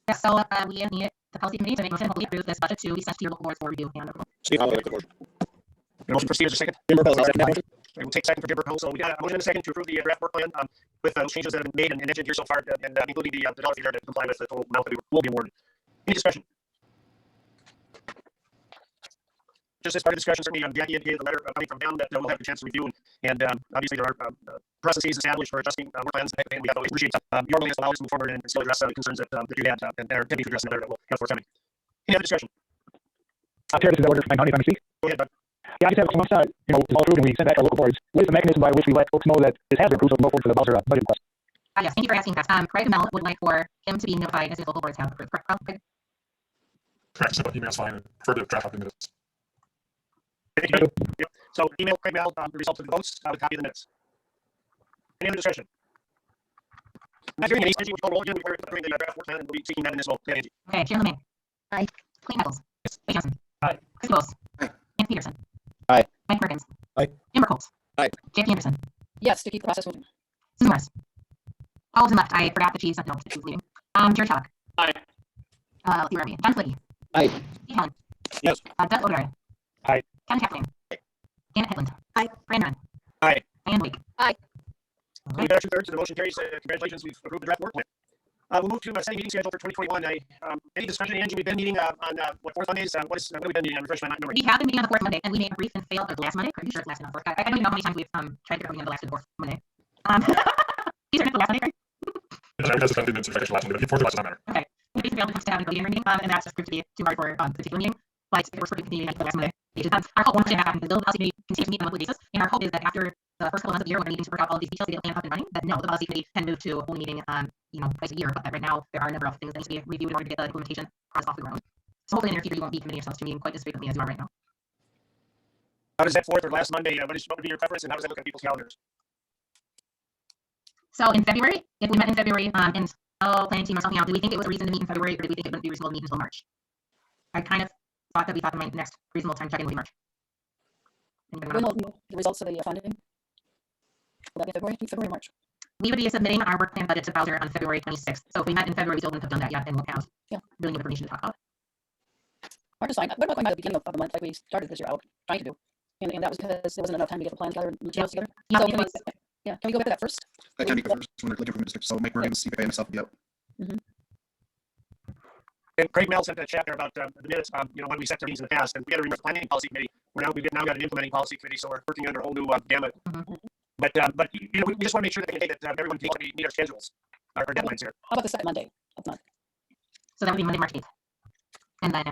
Yeah, so we need the policy committee to make a motion to approve this budget to be sent to your local board for review and approval. Steve, I'll make the motion. The motion for Steve is a second. Jim Burkholz, I'll second that motion. We'll take second for Jim Burkholz. So we got a motion and a second to approve the draft work plan with those changes that have been made and mentioned here so far, and including the dollar figure to comply with the total amount that we will be awarded. Any discussion? just as part of the discussion, certainly Jackie indicated the letter coming from them that we'll have a chance to review. And obviously there are processes established for adjusting work plans. And we always appreciate your willingness to allow us to move forward and still address the concerns that you had and are attempting to address in the letter that we'll have forthcoming. Any other discussion? Chair, this is Edward from County. If I may speak. Go ahead, Doug. Yeah, I just have once it's all approved and we send back to our local boards. What is the mechanism by which we let folks know that this has been approved so we go forward for the Bowser budget request? Yes, thank you for asking that. Craig Mel would like for him to be notified as his local boards have approved. Craig? Correct, simple email's fine, and further draft up the minutes. Thank you. Yep. So email Craig Mel the results of the votes with a copy of the minutes. Any other discussion? Not hearing any, Angie, would you call roll again? We're during the draft work plan and we'll be seeking that in this vote. Yeah, Angie. Okay, Chair Lemay. Aye. Clayton Eccles. Yes. Wade Johnson. Aye. Chris Bose. Aye. Ann Peterson. Aye. Mike Perkins. Aye. Jim Burkholz. Aye. Jackie Anderson. Yes, to keep the process moving. Susan Morris. All of them left. I forgot that she's not, no, she was leaving. Jared Chalk. Aye. Let's see where are we? John Flicky. Aye. Steve Helen. Yes. Doug Odegaard. Aye. Kevin Kathleen. Janet Headland. Aye. Brandon. Aye. Diane Blake. Aye. We got 2/3, so the motion carries. Congratulations, we've approved the draft work plan. We'll move to setting meeting schedule for 2021. Any discussion, Angie? We've been meeting on what, fourth Mondays? What have we been meeting on? Refresh my memory. We have been meeting on the fourth Monday, and we made a brief and failed the last Monday. Pretty sure it's last and fourth. I don't even know how many times we've tried to meet on the last and fourth Monday. These are the last Monday, Craig? Because it's 10 minutes for last one, but before the last doesn't matter. Okay. We basically failed to have a meeting, and that's just proved to be too hard for the particular meeting. But it works for the meeting the last Monday. Our hope, once we have happened, the policy committee continues to meet on a monthly basis, and our hope is that after the first couple months of the year, when we're needing to work out all of these details to get the plan up and running, that no, the policy committee can move to only meeting twice a year, but that right now there are a number of things that need to be reviewed in order to get the implementation process off the ground. So hopefully in the near future you won't be committing yourselves to meeting quite as frequently as you are right now. How does that fourth or last Monday, what would be your preference, and how does that look at people's calendars? So in February, if we met in February, and planning team or something else, do we think it was a reason to meet in February, or do we think it wouldn't be reasonable to meet until March? I kind of thought that my next reasonable time check-in would be March. When will the results of the funding? Will that be February, March? We would be submitting our work plan budget to Bowser on February 26th. So if we met in February, we still wouldn't have done that yet, and we'll have really new information to talk about. March is fine. What about going by the beginning of the month, like we started this year out trying to do? And that was because there wasn't enough time to get the plan together and materials together. Yeah, So can we go back to that first? That can be the first one, looking from district. So Mike Morgan's, CPA, and myself, yep. And Craig Mel sent a chapter about the minutes, when we set meetings in the past, and we got to remember the planning policy committee. We've now got an implementing policy committee, so we're working under a whole new gamut. But we just want to make sure that everyone can meet our schedules, our deadlines here. How about the second Monday of the month? So that would be Monday, March 8th. And then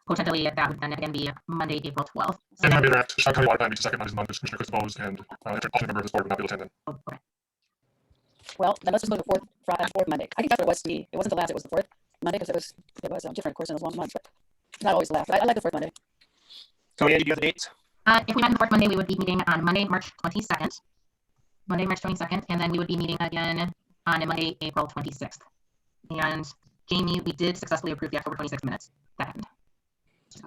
potentially that would then again be Monday, April 12th. So And have been at Chicago County Water Plan, which is the second Monday's month, is Commissioner Chris Bose, and if an alternate member of this board would not be able to attend then. okay. Well, then let's just go to fourth Monday. I think that's what it was to me. It wasn't the last, it was the fourth Monday, because it was different, of course, in those long months, but not always the last. I like the fourth Monday. So Andy, do you have the dates? If we met on the fourth Monday, we would be meeting on Monday, March 22nd. Monday, March 22nd, and then we would be meeting again on Monday, April 26th. And Jamie, we did successfully approve the October 26th minutes. That happened. Do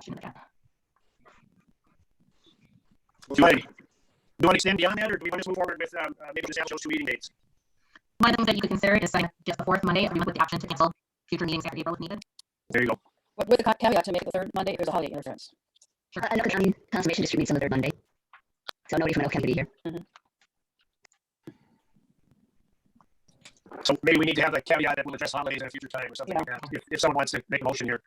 you want to extend beyond that, or do we want to move forward with maybe just have those two meeting dates? One of the things that you could consider is setting just the fourth Monday every month with the option to cancel future meetings after April if needed. There you go. With the caveat to make it the third Monday if there's a holiday interference. Sure. I know the county conservation district meets on the third Monday, so nobody from Elk County can be here. So maybe we need to have a caveat that we'll address holidays at a future time or something like that, if someone wants to make a motion here.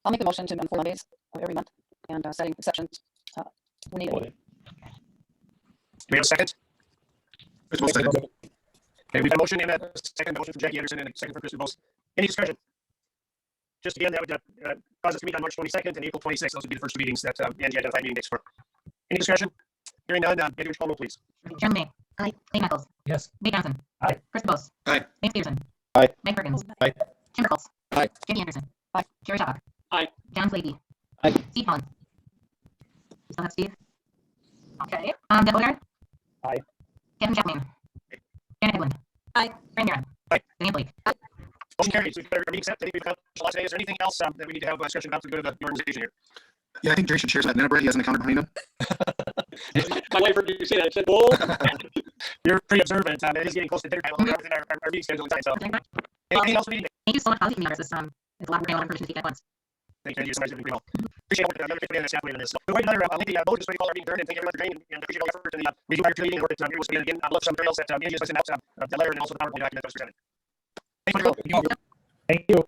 I'll make the motion to 4 Mondays of every month and setting exceptions when needed. Do we have a second? Okay, we've got a motion and a second motion from Jackie Anderson and a second from Chris Bose. Any discussion? Just again, that would cause us to meet on March 22nd and April 26th. Those would be the first two meetings that Angie identified meeting dates for. Any discussion? Hearing none, Andy, would you call roll, please? Chairman May. Aye. Clayton Eccles. Yes. Wade Johnson. Aye. Chris Bose. Aye. Mike Peterson. Aye. Mike Perkins. Aye. Jim Burkholz. Aye. Jimmy Anderson. Aye. Jerry Shabak. Aye. John Flaky. Aye. Steve Helen. We still have Steve. Okay. Doug Odegaard. Aye. Kevin Chapman. Janet Headland. Aye. Brandon. Aye. Diane Blake. Motion carries. We've got our meeting set. I think we've accomplished a lot today. Is there anything else that we need to have a discussion about to go to the organization here? Yeah, I think Jerry should share that. Brett, he has an account behind him. My wife heard you say that. I said, "Whoa." You're pretty observant. It is getting close to dinner time. We'll have within our meeting schedule time. So, anything else we need? Thank you so much for meeting us. It's a lot of information to take at once. Thank you. Somebody's doing pretty well. Appreciate all the everybody on the staff on this. So, we'll wait another lengthy vote just to call our meeting adjourned, and thank everyone for joining and appreciate all the effort and the review of our committee and work that was again. I'll look some materials that Angie has sent out, the letter and also the PowerPoint document that was presented. Thank you. Thank you.